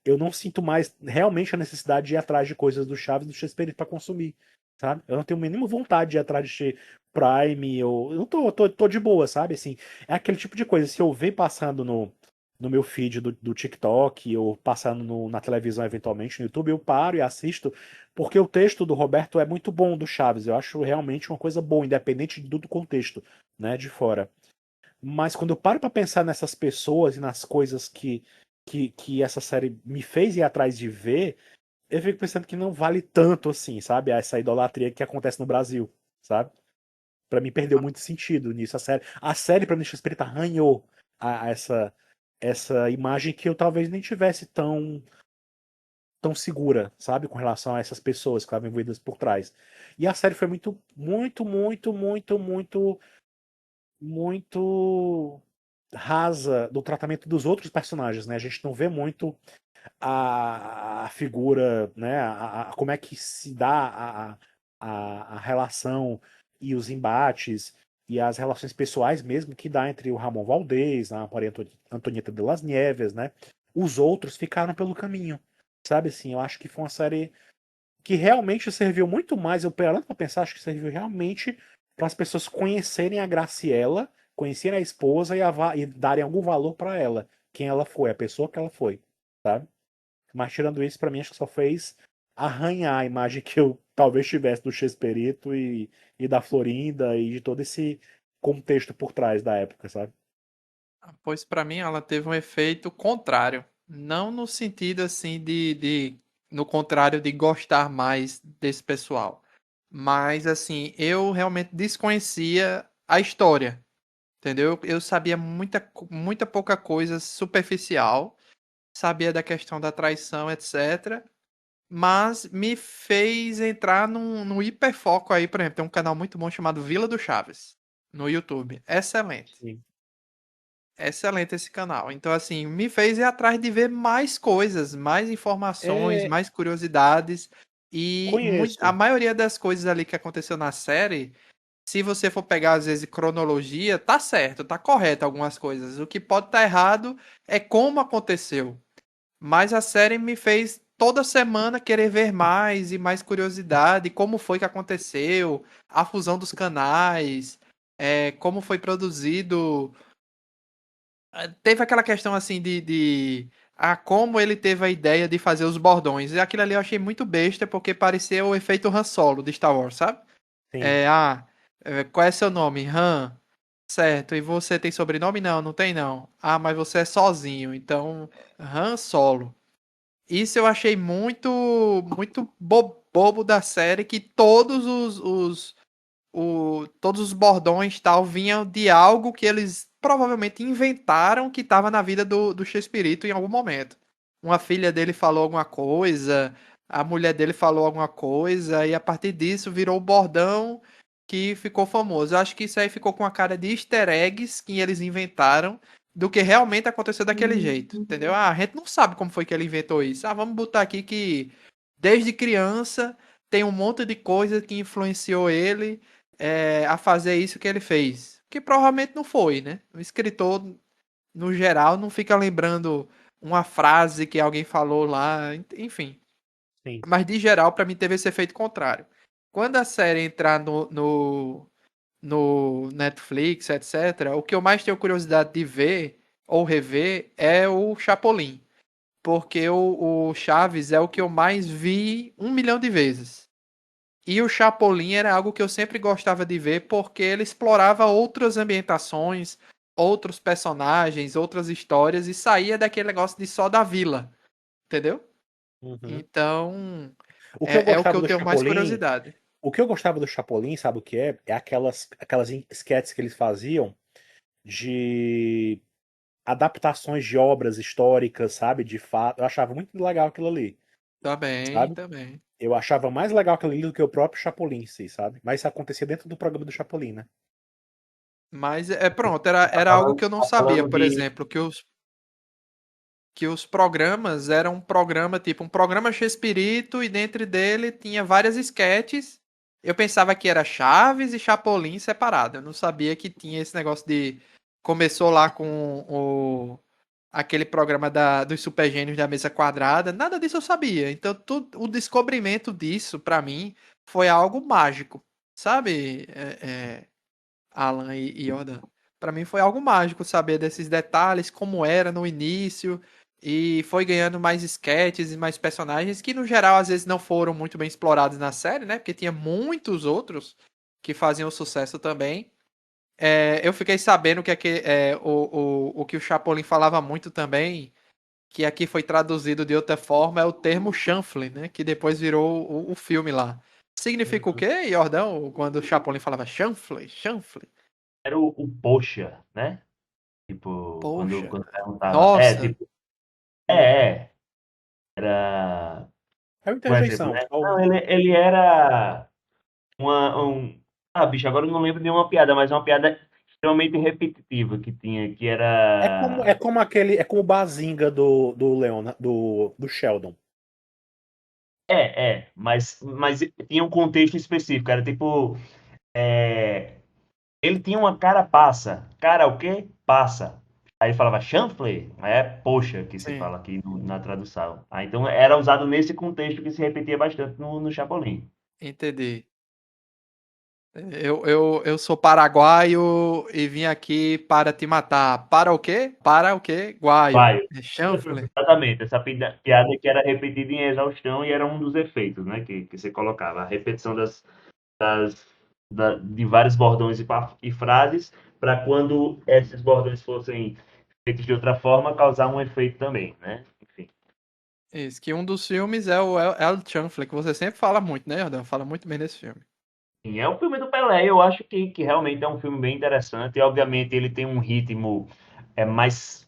Eu não sinto mais realmente a necessidade de ir atrás de coisas do Chaves e do Chespirito pra consumir, sabe? Eu não tenho nenhuma vontade de ir atrás de Prime ou eu não tô de boa, sabe? Assim, é aquele tipo de coisa, se eu ver passando no meu feed do TikTok ou passando na televisão eventualmente no YouTube, eu paro e assisto, porque o texto do Roberto é muito bom do Chaves. Eu acho realmente uma coisa boa, independente do contexto, né, de fora. Mas quando eu paro para pensar nessas pessoas e nas coisas que essa série me fez ir atrás de ver, eu fico pensando que não vale tanto assim, sabe? Essa idolatria que acontece no Brasil, sabe? Pra mim perdeu muito sentido nisso. A série pra mim, Espírita arranhou essa imagem que eu talvez nem tivesse tão segura, sabe? Com relação a essas pessoas que estavam envolvidas por trás. E a série foi muito, muito, muito, muito, muito, muito rasa do tratamento dos outros personagens, né? A gente não vê muito a figura, né? Como é que se dá a relação e os embates e as relações pessoais mesmo que dá entre o Ramon Valdez, a Maria Antonieta de las Nieves, né? Os outros ficaram pelo caminho, sabe assim? Eu acho que foi uma série que realmente serviu muito mais. Eu parando para pensar, acho que serviu realmente para as pessoas conhecerem a Graciela, conhecerem a esposa e darem algum valor para ela, quem ela foi, a pessoa que ela foi, sabe? Mas tirando isso, pra mim, acho que só fez arranhar a imagem que eu talvez tivesse do Chespirito e da Florinda e de todo esse contexto por trás da época, sabe? Pois pra mim ela teve um efeito contrário. Não no sentido assim no contrário de gostar mais desse pessoal. Mas assim, eu realmente desconhecia a história, entendeu? Eu sabia muita pouca coisa superficial, sabia da questão da traição, etc. Mas me fez entrar num hiperfoco aí, por exemplo, tem um canal muito bom chamado Vila do Chaves, no YouTube. Excelente. Sim. Excelente esse canal. Então, assim, me fez ir atrás de ver mais coisas, mais informações, É, mais curiosidades. E a conheço. maioria das coisas ali que aconteceu na série, se você for pegar, às vezes, cronologia, tá certo, tá correto algumas coisas. O que pode estar errado é como aconteceu. Mas a série me fez toda semana querer ver mais e mais curiosidade, como foi que aconteceu, a fusão dos canais, como foi produzido. Teve aquela questão assim como ele teve a ideia de fazer os bordões. E aquilo ali eu achei muito besta, porque parecia o efeito Han Solo de Star Wars, sabe? Sim. É, qual é seu nome? Han. Certo. E você tem sobrenome? Não, não tem não. Ah, mas você é sozinho. Então, Han Solo. Isso eu achei muito bobo da série, que todos os bordões tal vinham de algo que eles provavelmente inventaram que estava na vida do Chespirito em algum momento. Uma filha dele falou alguma coisa, a mulher dele falou alguma coisa, e a partir disso virou o bordão que ficou famoso. Eu acho que isso aí ficou com a cara de easter eggs que eles inventaram do que realmente aconteceu daquele jeito, entendeu? Ah, a gente não sabe como foi que ele inventou isso. Ah, vamos botar aqui que desde criança tem um monte de coisa que influenciou ele a fazer isso que ele fez. Que provavelmente não foi, né? O escritor, no geral, não fica lembrando uma frase que alguém falou lá, enfim. Sim. Mas de geral, pra mim, teve esse efeito contrário. Quando a série entrar no Netflix, etc., o que eu mais tenho curiosidade de ver ou rever é o Chapolin. Porque o Chaves é o que eu mais vi 1 milhão de vezes. E o Chapolin era algo que eu sempre gostava de ver porque ele explorava outras ambientações, outros personagens, outras histórias e saía daquele negócio de só da vila, entendeu? Uhum. Então, O que eu é o que gostava eu do tenho mais Chapolin, curiosidade. o que eu gostava do Chapolin, sabe o que é? É aquelas sketches que eles faziam de adaptações de obras históricas, sabe? De fato. Eu achava muito legal aquilo ali, Também, sabe? também. Eu achava mais legal aquilo ali do que o próprio Chapolin em si, sabe? Mas isso acontecia dentro do programa do Chapolin, né? Mas pronto, era, Tá era algo que falando, eu não tá sabia, falando por de. exemplo, que os programas eram um programa, tipo, um programa Chespirito, e dentro dele tinha várias sketches. Eu pensava que era Chaves e Chapolin separado. Eu não sabia que tinha esse negócio de. Começou lá com aquele programa dos Super Gênios da Mesa Quadrada. Nada disso eu sabia. Então, o descobrimento disso, pra mim, foi algo mágico. Sabe, Alan e Yoda? Pra mim foi algo mágico saber desses detalhes, como era no início, e foi ganhando mais sketches e mais personagens que no geral às vezes não foram muito bem explorados na série, né? Porque tinha muitos outros que faziam sucesso também. Eu fiquei sabendo o que o Chapolin falava muito também, que aqui foi traduzido de outra forma, é o termo chanfle, né? Que depois virou o filme lá. Significa o Uhum. quê, Jordão, quando o Chapolin falava chanfle? Chanfle? Era o poxa, né? Tipo, quando, Poxa, quando perguntava. nossa, É. Era. É uma Um exemplo, interjeição. né? Tipo, Não, ele era bicho, agora eu não lembro de uma piada, mas uma piada extremamente repetitiva que tinha, que é era. como aquele. É como o Bazinga do Leona, do Sheldon. Mas tinha um contexto específico, era tipo. é, Ele tinha uma cara passa. Cara, o quê? Passa. Aí ele falava chanfle, é poxa que se sim, fala aqui na tradução. Então era usado nesse contexto que se repetia bastante no Chapolin. entendi. Eu sou paraguaio e vim aqui para te matar. Para o quê? Para o quê? Guaio. Vai. É chanfle. Exatamente, essa piada que era repetida em exaustão e era um dos efeitos, né, que você colocava. A repetição das, de vários bordões e frases, para quando esses bordões fossem feitos de outra forma, causar um efeito também, né? Enfim. Isso, que um dos filmes é o El Chanfle, que você sempre fala muito, né, Jordão? Fala muito bem desse filme. Sim, é um filme do Pelé, eu acho que realmente é um filme bem interessante, e obviamente ele tem um ritmo mais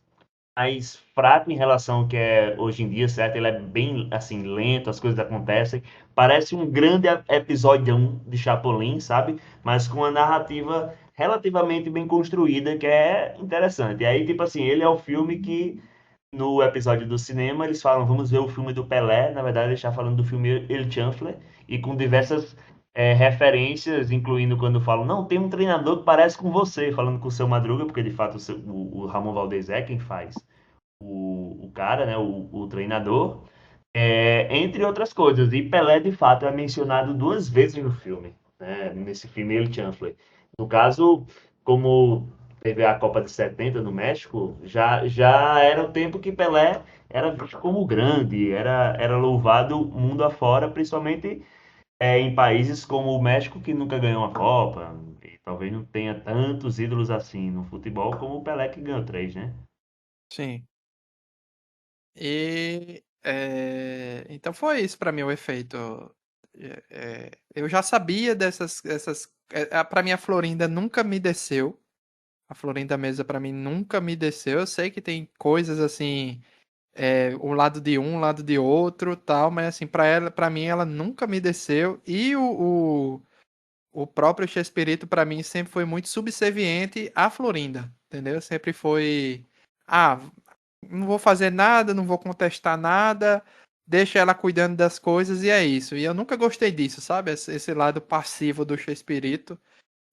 fraco em relação ao que é hoje em dia, certo? Ele é bem, assim, lento, as coisas acontecem. Parece um grande episódio de Chapolin, sabe? Mas com uma narrativa relativamente bem construída, que é interessante. E aí, tipo assim, ele é o filme que, no episódio do cinema, eles falam, vamos ver o filme do Pelé. Na verdade, ele está falando do filme El Chanfle, e com diversas referências, incluindo quando falam, não, tem um treinador que parece com você, falando com o Seu Madruga, porque de fato o Ramon Valdez é quem faz o cara, né, o treinador, entre outras coisas. E Pelé, de fato, é mencionado duas vezes no filme, né, nesse filme El Chanfle. No caso, como teve a Copa de 70 no México, já era o tempo que Pelé era visto como grande, era louvado mundo afora, principalmente em países como o México, que nunca ganhou uma Copa, e talvez não tenha tantos ídolos assim no futebol como o Pelé, que ganhou três, né? Sim. Então foi isso pra mim o efeito. Eu já sabia dessas. Pra mim a Florinda nunca me desceu. A Florinda Mesa pra mim nunca me desceu. Eu sei que tem coisas assim, um lado de um lado de outro, tal, mas assim pra ela, para mim ela nunca me desceu. E o próprio Chespirito pra mim sempre foi muito subserviente à Florinda, entendeu? Sempre foi, ah, não vou fazer nada, não vou contestar nada, deixa ela cuidando das coisas e é isso. E eu nunca gostei disso, sabe? Esse lado passivo do Chespirito.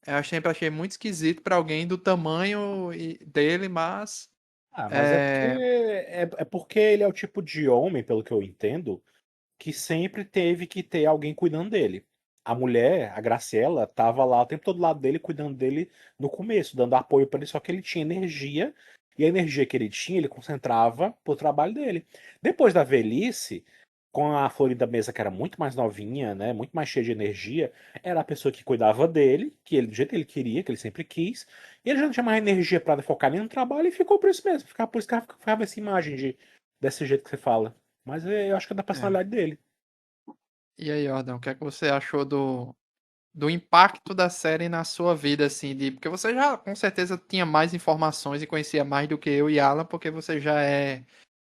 Eu sempre achei muito esquisito pra alguém do tamanho dele, mas Ah, mas é, é porque ele é o tipo de homem, pelo que eu entendo, que sempre teve que ter alguém cuidando dele. A mulher, a Graciela, tava lá o tempo todo do lado dele, cuidando dele no começo, dando apoio para ele, só que ele tinha energia, e a energia que ele tinha, ele concentrava pro trabalho dele. Depois da velhice, com a Florinda Mesa, que era muito mais novinha, né, muito mais cheia de energia, era a pessoa que cuidava dele, que ele, do jeito que ele queria, que ele sempre quis, e ele já não tinha mais energia para focar nem no trabalho, e ficou por isso mesmo, ficava, por isso que ficava essa imagem desse jeito que você fala. Mas eu acho que é da é. personalidade dele. E aí, Jordão, o que é que você achou do impacto da série na sua vida, assim, porque você já com certeza tinha mais informações e conhecia mais do que eu e Alan, porque você já é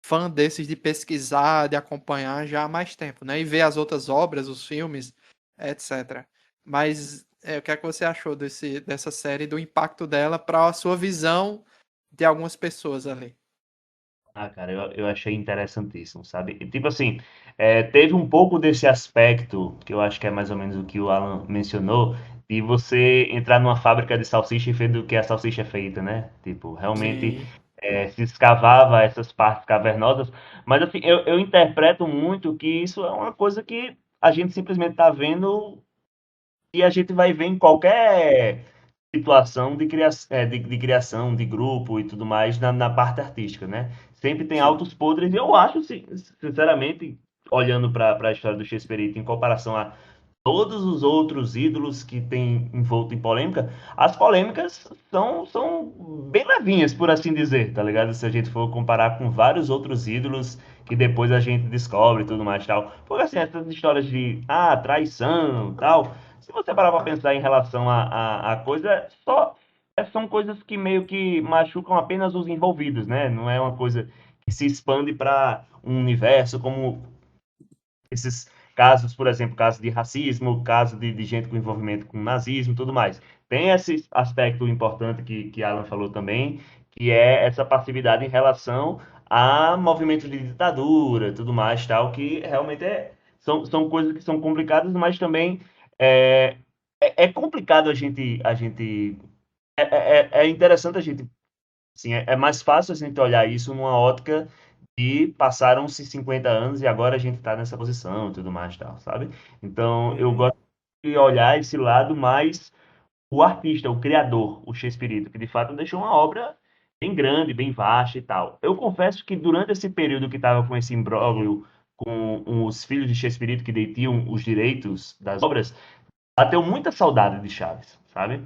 fã desses de pesquisar, de acompanhar já há mais tempo, né? E ver as outras obras, os filmes, etc. Mas o que é que você achou dessa série, do impacto dela para a sua visão de algumas pessoas ali? Ah, cara, eu achei interessantíssimo, sabe? E, tipo assim, teve um pouco desse aspecto, que eu acho que é mais ou menos o que o Alan mencionou, de você entrar numa fábrica de salsicha e ver do que a salsicha é feita, né? Tipo, realmente Sim, se escavava essas partes cavernosas, mas assim, eu interpreto muito que isso é uma coisa que a gente simplesmente tá vendo e a gente vai ver em qualquer situação de criação, de grupo e tudo mais na parte artística, né? Sempre tem Sim. altos podres, e eu acho, sinceramente, olhando para a história do Shakespeare em comparação a todos os outros ídolos que tem envolto em polêmica, as polêmicas são bem levinhas, por assim dizer, tá ligado? Se a gente for comparar com vários outros ídolos que depois a gente descobre e tudo mais e tal. Porque assim, essas histórias de traição tal, se você parar pra pensar em relação a coisa, são coisas que meio que machucam apenas os envolvidos, né? Não é uma coisa que se expande para um universo como esses casos, por exemplo, casos de racismo, caso de gente com envolvimento com nazismo e tudo mais. Tem esse aspecto importante que Alan falou também, que é essa passividade em relação a movimentos de ditadura, tudo mais, tal, que realmente são coisas que são complicadas, mas também é, é complicado a gente é interessante a gente, assim, é mais fácil a gente olhar isso numa ótica e passaram-se 50 anos e agora a gente está nessa posição e tudo mais, tal, sabe? Então, eu Uhum. gosto de olhar esse lado mais o artista, o criador, o Shakespeare, que de fato deixou uma obra bem grande, bem vasta e tal. Eu confesso que durante esse período que estava com esse imbróglio com os filhos de Shakespeare que detinham os direitos das obras, bateu muita saudade de Chaves, sabe?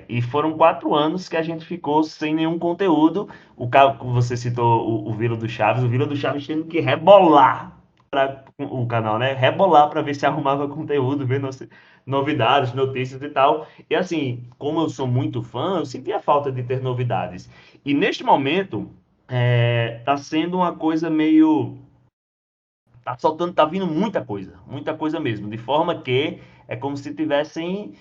E foram 4 anos que a gente ficou sem nenhum conteúdo. Você citou o Vila do Chaves, o Vila do Chaves tendo que rebolar para o canal, né? Rebolar para ver se arrumava conteúdo, ver novidades, notícias e tal. E assim, como eu sou muito fã, eu sentia falta de ter novidades. E neste momento, tá sendo uma coisa meio tá soltando, tá vindo muita coisa mesmo, de forma que é como se tivessem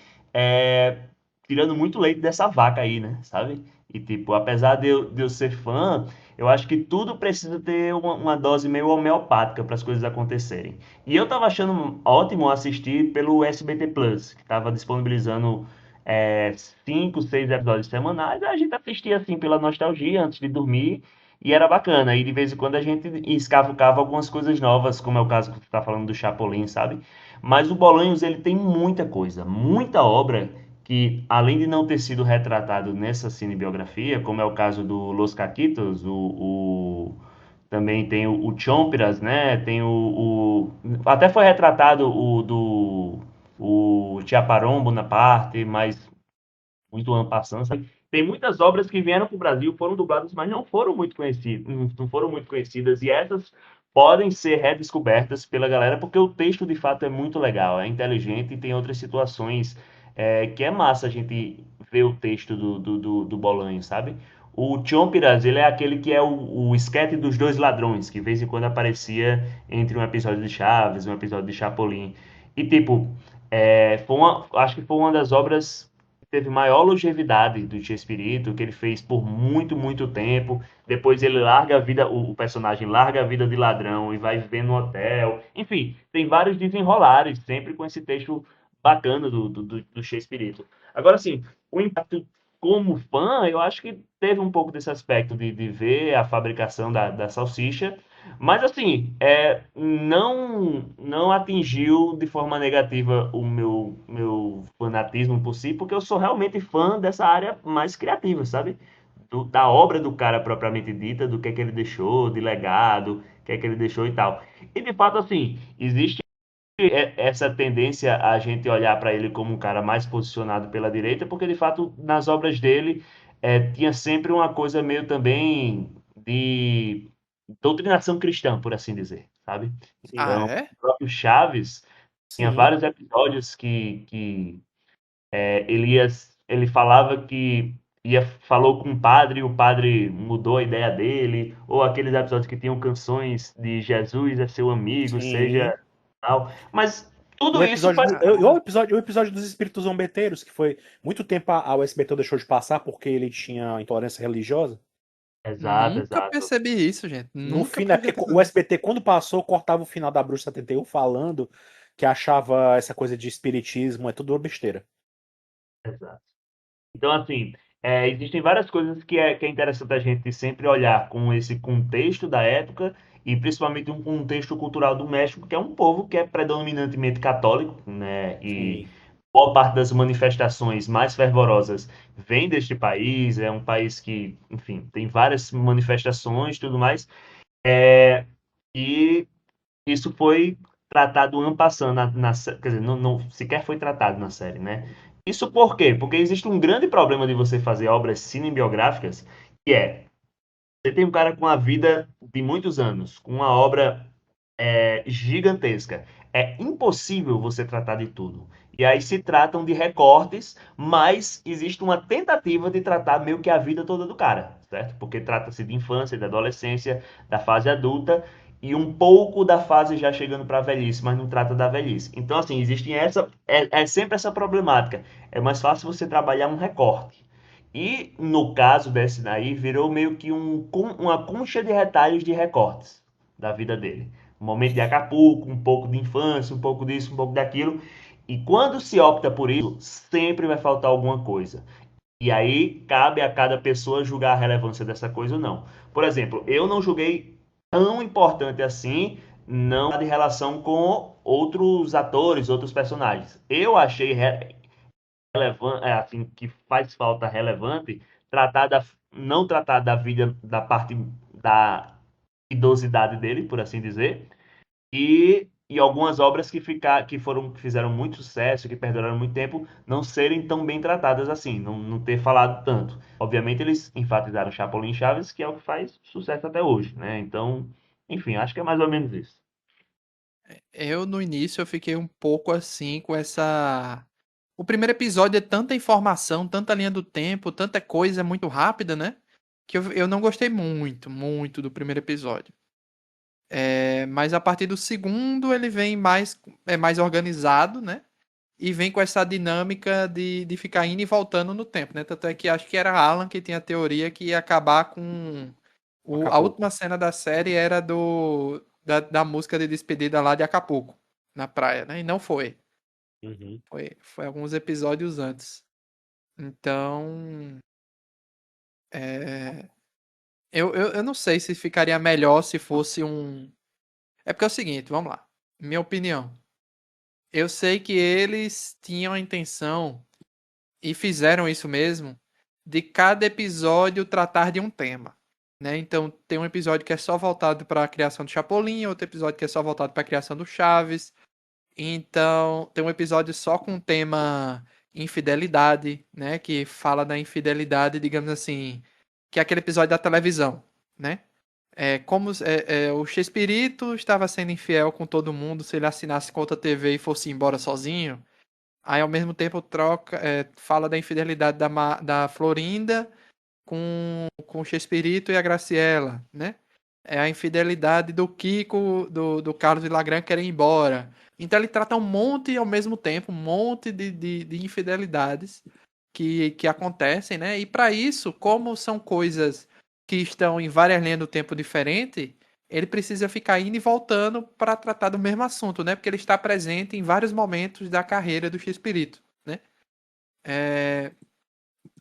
tirando muito leite dessa vaca aí, né? Sabe? E tipo, apesar de eu ser fã, eu acho que tudo precisa ter uma dose meio homeopática para as coisas acontecerem. E eu tava achando ótimo assistir pelo SBT Plus, que tava disponibilizando 5, 6 episódios semanais, a gente assistia assim pela nostalgia antes de dormir. E era bacana. E de vez em quando a gente escavucava algumas coisas novas, como é o caso que você está falando do Chapolin, sabe? Mas o Bolanhos, ele tem muita coisa, muita obra que, além de não ter sido retratado nessa cinebiografia, como é o caso do Los Caquitos, também tem o Chompiras, né? Tem até foi retratado o Tiaparombo na parte, mas muito ano passando, sabe? Tem muitas obras que vieram para o Brasil, foram dubladas, mas não foram muito conhecidas, não foram muito conhecidas, e essas podem ser redescobertas pela galera, porque o texto de fato é muito legal, é inteligente e tem outras situações que é massa a gente ver o texto do Bolanho, sabe? O Chompiras, ele é aquele que é o esquete dos dois ladrões, que de vez em quando aparecia entre um episódio de Chaves, um episódio de Chapolin. E tipo, acho que foi uma das obras teve maior longevidade do Chespirito, que ele fez por muito, muito tempo. Depois ele larga a vida, o personagem larga a vida de ladrão e vai viver no hotel. Enfim, tem vários desenrolares, sempre com esse texto bacana do Chespirito. Agora, assim, o impacto como fã, eu acho que teve um pouco desse aspecto de ver a fabricação da salsicha, mas assim, não atingiu de forma negativa o meu fanatismo por si, porque eu sou realmente fã dessa área mais criativa, sabe? Da obra do cara propriamente dita, do que ele deixou, de legado, o que é que ele deixou e tal. E de fato, assim, existe essa tendência a gente olhar para ele como um cara mais posicionado pela direita, porque de fato nas obras dele tinha sempre uma coisa meio também de doutrinação cristã, por assim dizer, sabe? Ah, Sim, Então, é? o próprio Chaves tinha sim. vários episódios que ele falava que falou com o padre e o padre mudou a ideia dele, ou aqueles episódios que tinham canções de Jesus é seu amigo, Sim. seja tal. Mas O tudo isso episódio, faz. o episódio dos espíritos zombeteiros, que foi muito tempo a USBT deixou de passar porque ele tinha intolerância religiosa. Exato, Nunca exato. percebi isso, gente. No Nunca fim, é prestei porque atenção o nisso. SBT, quando passou, cortava o final da Bruxa 71 falando que achava essa coisa de espiritismo é tudo besteira. Exato. Então, assim, existem várias coisas que é interessante a gente sempre olhar com esse contexto da época e principalmente um contexto cultural do México, que é um povo que é predominantemente católico, né? E Sim. boa parte das manifestações mais fervorosas vem deste país, é um país que, enfim, tem várias manifestações e tudo mais, e isso foi tratado ano passando quer dizer, não sequer foi tratado na série, né? Isso por quê? Porque existe um grande problema de você fazer obras cinebiográficas, que é, você tem um cara com a vida de muitos anos, com uma obra gigantesca. É impossível você tratar de tudo. E aí se tratam de recortes, mas existe uma tentativa de tratar meio que a vida toda do cara, certo? Porque trata-se de infância, de adolescência, da fase adulta e um pouco da fase já chegando para a velhice, mas não trata da velhice. Então, assim, é sempre essa problemática. É mais fácil você trabalhar um recorte. E no caso desse daí, virou meio que uma concha de retalhos de recortes da vida dele. Um momento de Acapulco, um pouco de infância, um pouco disso, um pouco daquilo. E quando se opta por isso, sempre vai faltar alguma coisa. E aí cabe a cada pessoa julgar a relevância dessa coisa ou não. Por exemplo, eu não julguei tão importante assim, não de relação com outros atores, outros personagens. Eu achei relevante, assim, que faz falta relevante tratar não tratar da vida, da parte da idosidade dele, por assim dizer, e algumas obras que fizeram muito sucesso, que perduraram muito tempo, não serem tão bem tratadas assim, não ter falado tanto. Obviamente eles enfatizaram Chapolin e Chaves, que é o que faz sucesso até hoje, né? Então, enfim, acho que é mais ou menos isso. Eu, no início, eu fiquei um pouco assim com essa. O primeiro episódio é tanta informação, tanta linha do tempo, tanta coisa muito rápida, né? Que eu não gostei muito, muito do primeiro episódio. Mas a partir do segundo ele vem mais organizado, né? E vem com essa dinâmica de ficar indo e voltando no tempo, né? Tanto é que acho que era Alan que tinha a teoria que ia acabar com. A Acapulco. última cena da série era da música de despedida lá de Acapulco, na praia, né? E não foi. Uhum. Foi alguns episódios antes. Então. é, eu não sei se ficaria melhor se fosse um. É porque é o seguinte, vamos lá. Minha opinião. Eu sei que eles tinham a intenção, e fizeram isso mesmo, de cada episódio tratar de um tema. Né? Então, tem um episódio que é só voltado para a criação do Chapolin, outro episódio que é só voltado para a criação do Chaves. Então, tem um episódio só com o tema infidelidade, né? Que fala da infidelidade, digamos assim, que é aquele episódio da televisão, né? O Chespirito estava sendo infiel com todo mundo se ele assinasse com outra TV e fosse embora sozinho. Aí, ao mesmo tempo, fala da infidelidade da Florinda com o Chespirito e a Graciela, né? É a infidelidade do Kiko, do Carlos Villagrán querer ir embora. Então ele trata um monte ao mesmo tempo, um monte de infidelidades que acontecem, né? E para isso, como são coisas que estão em várias linhas do tempo diferente, ele precisa ficar indo e voltando para tratar do mesmo assunto, né? Porque ele está presente em vários momentos da carreira do X-Espírito, né? É,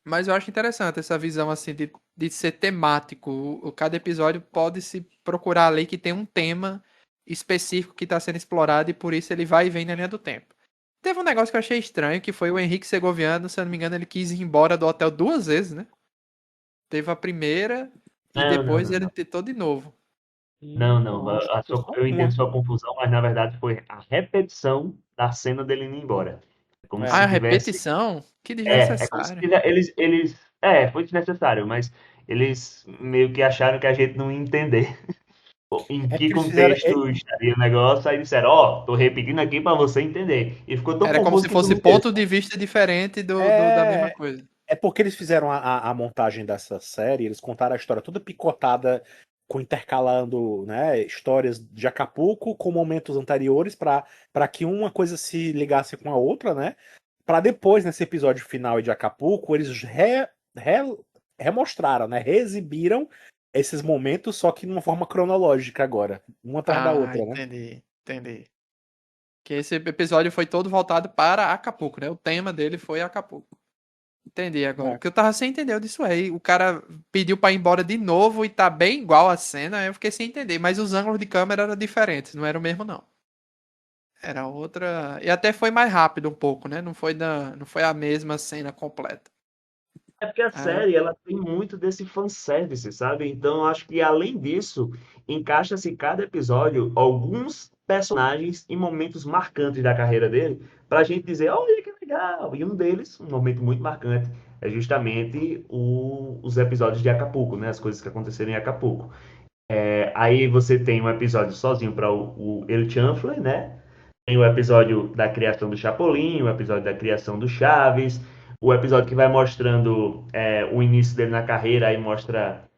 mas eu acho interessante essa visão assim de ser temático. Cada episódio pode se procurar ali que tem um tema específico que está sendo explorado e por isso ele vai e vem na linha do tempo. Teve um negócio que eu achei estranho, que foi o Henrique Segoviano, se eu não me engano, ele quis ir embora do hotel duas vezes, né? Teve a primeira e Não, não, depois não, ele não. tentou de novo. Não, não. Não, acho que foi só Eu entendo uma. sua confusão, mas na verdade foi a repetição da cena dele indo embora. É como É. Ah, a se tivesse. repetição? Que É como se desnecessário. foi desnecessário, mas eles meio que acharam que a gente não ia entender em É que porque eles fizeram. contexto estaria o negócio, aí disseram, ó, tô repetindo aqui pra você entender. E ficou tão Era como confuso se que não fosse entendeu. ponto de vista diferente da mesma É, coisa. é porque eles fizeram a montagem dessa série, eles contaram a história toda picotada, com intercalando, né, histórias de Acapulco com momentos anteriores para que uma coisa se ligasse com a outra, né? Para depois, nesse episódio final de Acapulco, eles re- remostraram, né? Reexibiram esses momentos, só que de uma forma cronológica agora, uma atrás da Ah, outra, né? entendi, entendi. Que esse episódio foi todo voltado para Acapulco, né? O tema dele foi Acapulco. Entendi agora. É. Porque eu tava sem entender disso aí. O cara pediu pra ir embora de novo e tá bem igual a cena. Aí eu fiquei sem entender. Mas os ângulos de câmera eram diferentes, não era o mesmo, não. Era outra. E até foi mais rápido um pouco, né? Não foi a mesma cena completa. É porque a Ah, série, ela tem muito desse fanservice, sabe? Então, eu acho que além disso, encaixa-se em cada episódio alguns personagens em momentos marcantes da carreira dele, pra gente dizer, olha que legal! E um deles, um momento muito marcante, é justamente os episódios de Acapulco, né? As coisas que aconteceram em Acapulco. Aí você tem um episódio sozinho para o El Chanfle, né? Tem o episódio da criação do Chapolin, o episódio da criação do Chaves, o episódio que vai mostrando o início dele na carreira, aí mostra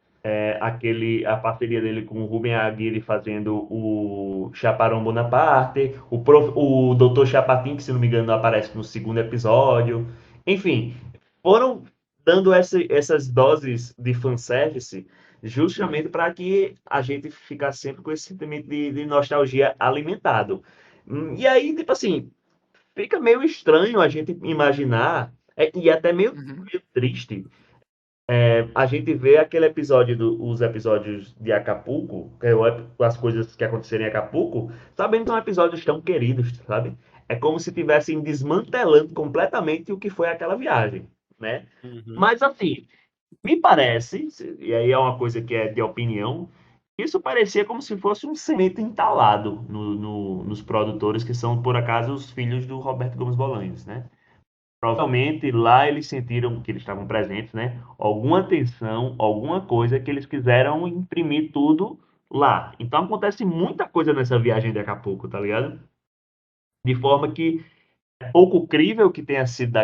a parceria dele com o Rubem Aguirre fazendo o Chaparão Bonaparte, o Dr. Chapatin, que se não me engano aparece no segundo episódio. Enfim, foram dando essas doses de fanservice justamente para que a gente ficasse sempre com esse sentimento de nostalgia alimentado. E aí, tipo assim, fica meio estranho a gente imaginar, e até uhum. meio triste, a gente ver aquele episódio, os episódios de Acapulco, as coisas que aconteceram em Acapulco, sabendo que são episódios tão queridos, sabe? É como se estivessem desmantelando completamente o que foi aquela viagem, né? Uhum. Mas assim, me parece, e aí é uma coisa que é de opinião, isso parecia como se fosse um cimento entalado nos produtores, que são, por acaso, os filhos do Roberto Gomes Bolanhos, né? Provavelmente lá eles sentiram que eles estavam presentes, né? Alguma tensão, alguma coisa que eles quiseram imprimir tudo lá. Então acontece muita coisa nessa viagem de Acapulco, tá ligado? De forma que é pouco crível que tenha sido,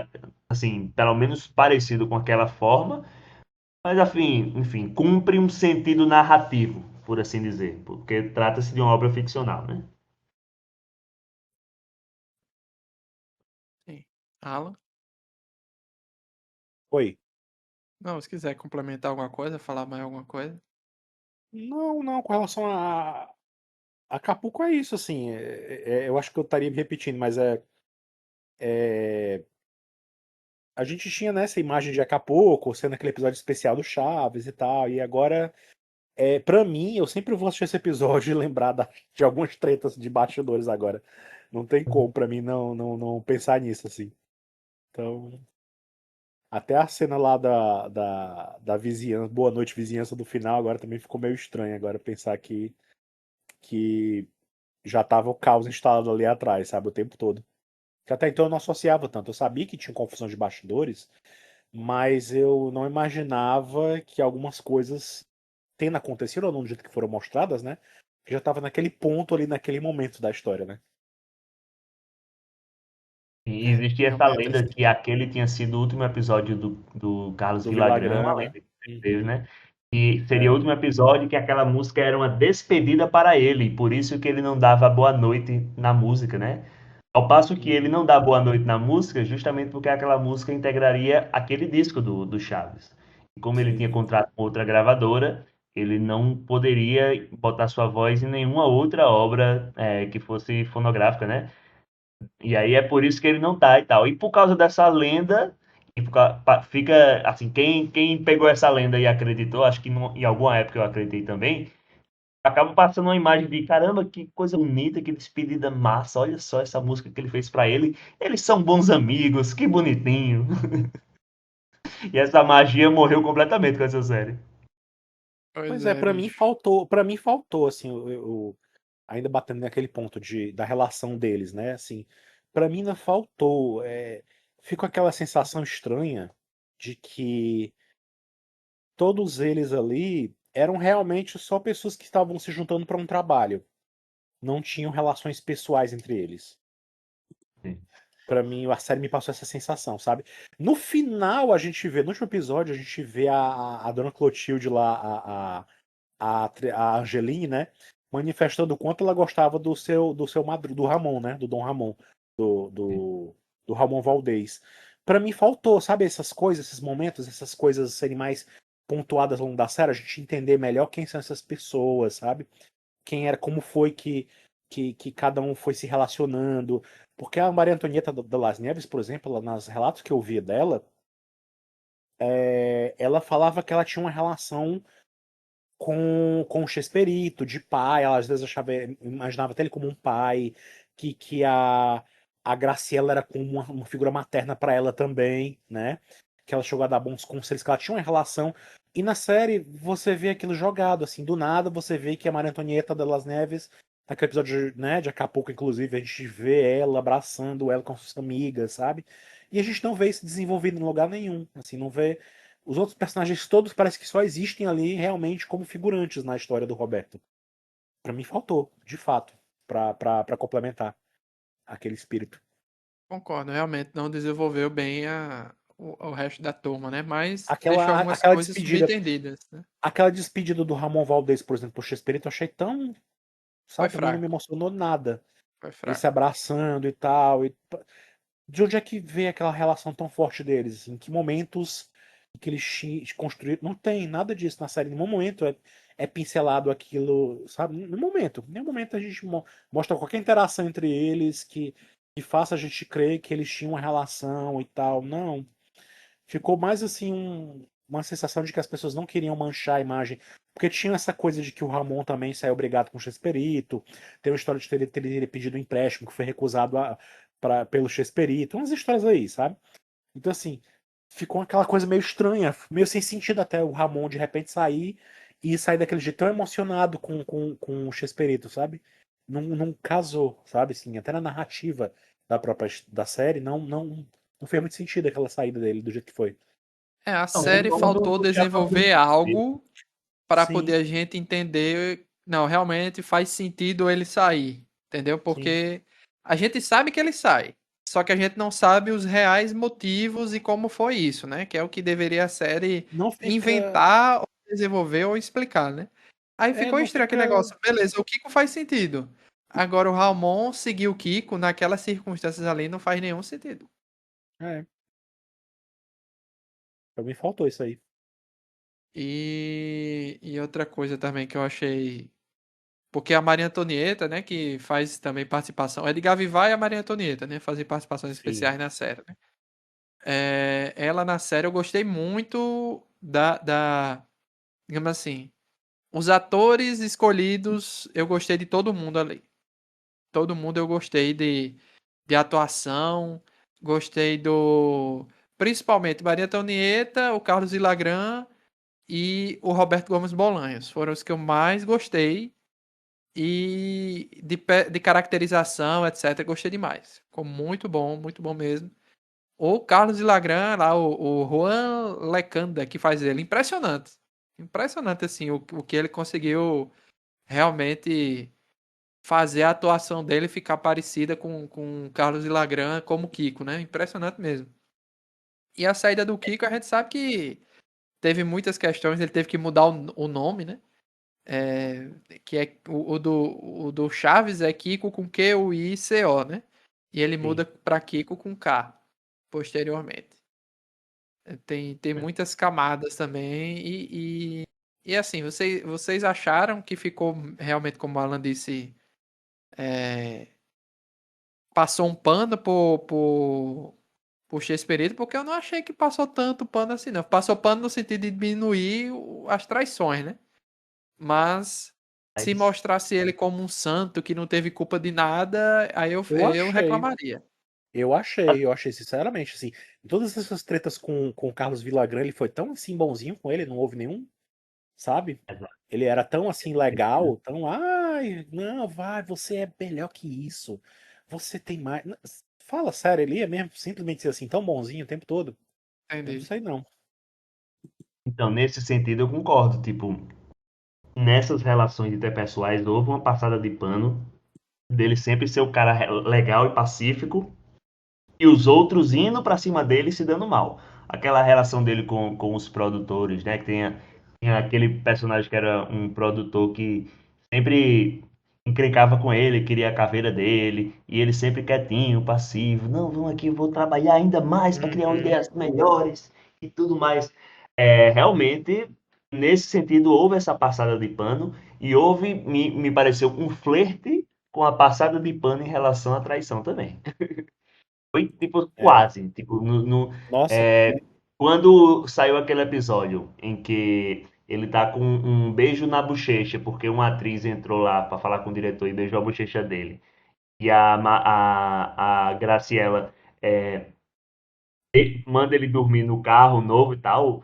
assim, pelo menos parecido com aquela forma, mas, enfim, cumpre um sentido narrativo, por assim dizer, porque trata-se de uma obra ficcional, né? Sim. Alan? Oi. Não, se quiser complementar alguma coisa, falar mais alguma coisa. Não, não, com relação a Acapulco é isso, assim. Eu acho que eu estaria me repetindo, mas é, a gente tinha nessa imagem de Acapulco, sendo aquele episódio especial do Chaves e tal, e agora, para mim, eu sempre vou assistir esse episódio e lembrar de algumas tretas de bastidores agora. Não tem como pra mim não pensar nisso, assim. Então, até a cena lá da vizinhança, Boa Noite Vizinhança do final, agora também ficou meio estranho agora pensar que já tava o caos instalado ali atrás, sabe, o tempo todo. Que até então eu não associava tanto. Eu sabia que tinha confusão de bastidores, mas eu não imaginava que algumas coisas, tendo acontecido ou não do jeito que foram mostradas, né? Que já tava naquele ponto ali, naquele momento da história, né? E É, existia essa realmente lenda assim. que aquele tinha sido o último episódio do Carlos Do Villagrán, uma Villagrán, né? lenda que teve, Uhum. né? E seria o É. último episódio que aquela música era uma despedida para ele, por isso que ele não dava boa noite na música, né? Ao passo que ele Uhum. não dá boa noite na música, justamente porque aquela música integraria aquele disco do Chaves. E como ele tinha Sim. contrato com outra gravadora, ele não poderia botar sua voz em nenhuma outra obra que fosse fonográfica, né? E aí é por isso que ele não tá e tal. E por causa dessa lenda, fica assim, quem pegou essa lenda e acreditou, acho que em alguma época eu acreditei também, acaba passando uma imagem de caramba, que coisa bonita, que despedida massa, olha só essa música que ele fez pra ele. Eles são bons amigos, que bonitinho. E essa magia morreu completamente com essa série. Pois Pois é, é, pra mim bicho. faltou, para mim faltou, assim, ainda batendo naquele ponto da relação deles, né? Assim, para mim não faltou. Fica aquela sensação estranha de que todos eles ali eram realmente só pessoas que estavam se juntando para um trabalho. Não tinham relações pessoais entre eles. Pra mim, a série me passou essa sensação, sabe? No final, a gente vê, no último episódio, a gente vê a dona Clotilde lá, a Angeline, né? Manifestando o quanto ela gostava do seu madrinho, do Ramon, né? Do Dom Ramon, do, do, do Ramon Valdez. Pra mim faltou, sabe? Essas coisas, esses momentos, essas coisas serem mais pontuadas ao longo da série, a gente entender melhor quem são essas pessoas, sabe? Quem era, como foi que cada um foi se relacionando. Porque a Maria Antonieta da Las Neves, por exemplo, nas relatos que eu via dela, ela falava que ela tinha uma relação com o Chesperito, de pai, ela às vezes imaginava até ele como um pai, que a Graciela era como uma figura materna pra ela também, né? Que ela chegou a dar bons conselhos, que ela tinha uma relação. E na série você vê aquilo jogado, assim, do nada você vê que a Maria Antonieta de Las Neves, naquele episódio, né, de Acapulco, inclusive, a gente vê ela abraçando ela com suas amigas, sabe? E a gente não vê isso desenvolvido em lugar nenhum, assim, não vê. Os outros personagens todos parece que só existem ali realmente como figurantes na história do Roberto. Pra mim faltou, de fato, pra complementar aquele espírito. Concordo, realmente não desenvolveu bem o resto da turma, né? Mas deixou Aquela, algumas aquela coisas despedida, subentendidas, né? aquela despedida do Ramon Valdez, por exemplo, pro Chespirito, eu achei tão, Foi sabe, pra mim não me fraco, emocionou nada. foi Eles se fraco. abraçando e tal. De onde é que veio aquela relação tão forte deles? Em que momentos que eles construíram? Não tem nada disso na série. Em nenhum momento é pincelado aquilo, sabe? Em nenhum momento a gente mostra qualquer interação entre eles que faça a gente crer que eles tinham uma relação e tal. Não. Ficou mais assim uma sensação de que as pessoas não queriam manchar a imagem. Porque tinha essa coisa de que o Ramon também saiu brigado com o Chesperito. Tem uma história de ter pedido um empréstimo que foi recusado pelo Chesperito. Umas histórias aí, sabe? Então, assim, ficou aquela coisa meio estranha, meio sem sentido até o Ramon de repente sair e sair daquele jeito tão emocionado com o Chesperito, sabe? Não casou, sabe? Assim, até na narrativa da própria da série, não fez muito sentido aquela saída dele do jeito que foi. É, a Não, série concordo faltou no que a Fabrício desenvolver disse. algo para poder Sim, a gente entender, não, realmente faz sentido ele sair, entendeu? sim. Porque a gente sabe que ele sai, só que a gente não sabe os reais motivos e como foi isso, né? Que é o que deveria a série Não fica. inventar, ou desenvolver ou explicar, né? Aí ficou Não estranho aquele fica. negócio. Beleza, o Kiko faz sentido. Agora o Ramon seguir o Kiko naquelas circunstâncias ali não faz nenhum sentido. É, pra mim faltou isso aí. E outra coisa também que eu achei. Porque a Maria Antonieta, né, que faz também participação. Edgar Vivar e a Maria Antonieta, né, fazem participações Sim, especiais na série, né? Ela na série eu gostei muito digamos assim, os atores escolhidos, eu gostei de todo mundo ali. Todo mundo eu gostei de atuação, gostei principalmente Maria Antonieta, o Carlos Villagrán e o Roberto Gomes Bolanhos. Foram os que eu mais gostei. E de caracterização, etc. Gostei demais. Ficou muito bom mesmo. O Carlos Villagrán, lá, o Juan Lecanda, que faz ele. Impressionante. Impressionante, assim, o que ele conseguiu realmente fazer a atuação dele ficar parecida com o Carlos Villagrán como Kiko, né? Impressionante mesmo. E a saída do Kiko, a gente sabe que teve muitas questões, ele teve que mudar o nome, né? É, que é o do Chaves é Kiko com Q-U-I-C-O, né? E ele sim. muda pra Kiko com K posteriormente. Tem É. muitas camadas também e assim, vocês acharam que ficou realmente, como o Alan disse, é, passou um pano por Chespirito, porque eu não achei que passou tanto pano assim, não. Passou pano no sentido de diminuir as traições, né? Mas se Mas mostrasse ele como um santo que não teve culpa de nada, aí Eu eu achei. reclamaria. Eu achei, sinceramente, assim, em todas essas tretas com o Carlos Villagrán, ele foi tão assim bonzinho com ele, não houve nenhum, sabe? Ele era tão assim legal, tão, ai, não, vai, você é melhor que isso. Você tem mais. Fala sério, ele é mesmo simplesmente ser assim, tão bonzinho o tempo todo. Eu não Entendi. sei não. então, nesse sentido, eu concordo. Tipo, nessas relações interpessoais, houve uma passada de pano dele sempre ser o cara legal e pacífico e os outros indo pra cima dele e se dando mal. Aquela relação dele com os produtores, né? Que tinha aquele personagem que era um produtor que sempre encrencava com ele, queria a caveira dele, e ele sempre quietinho, passivo. Não, vamos aqui, eu vou trabalhar ainda mais para criar Uhum. ideias melhores e tudo mais. Realmente, nesse sentido, houve essa passada de pano e houve, me pareceu, um flerte com a passada de pano em relação à traição também. Foi, tipo, É. quase. Tipo, Nossa, quando saiu aquele episódio em que ele tá com um beijo na bochecha, porque uma atriz entrou lá pra falar com o diretor e beijou a bochecha dele. e a Graciela é, manda ele dormir no carro novo e tal,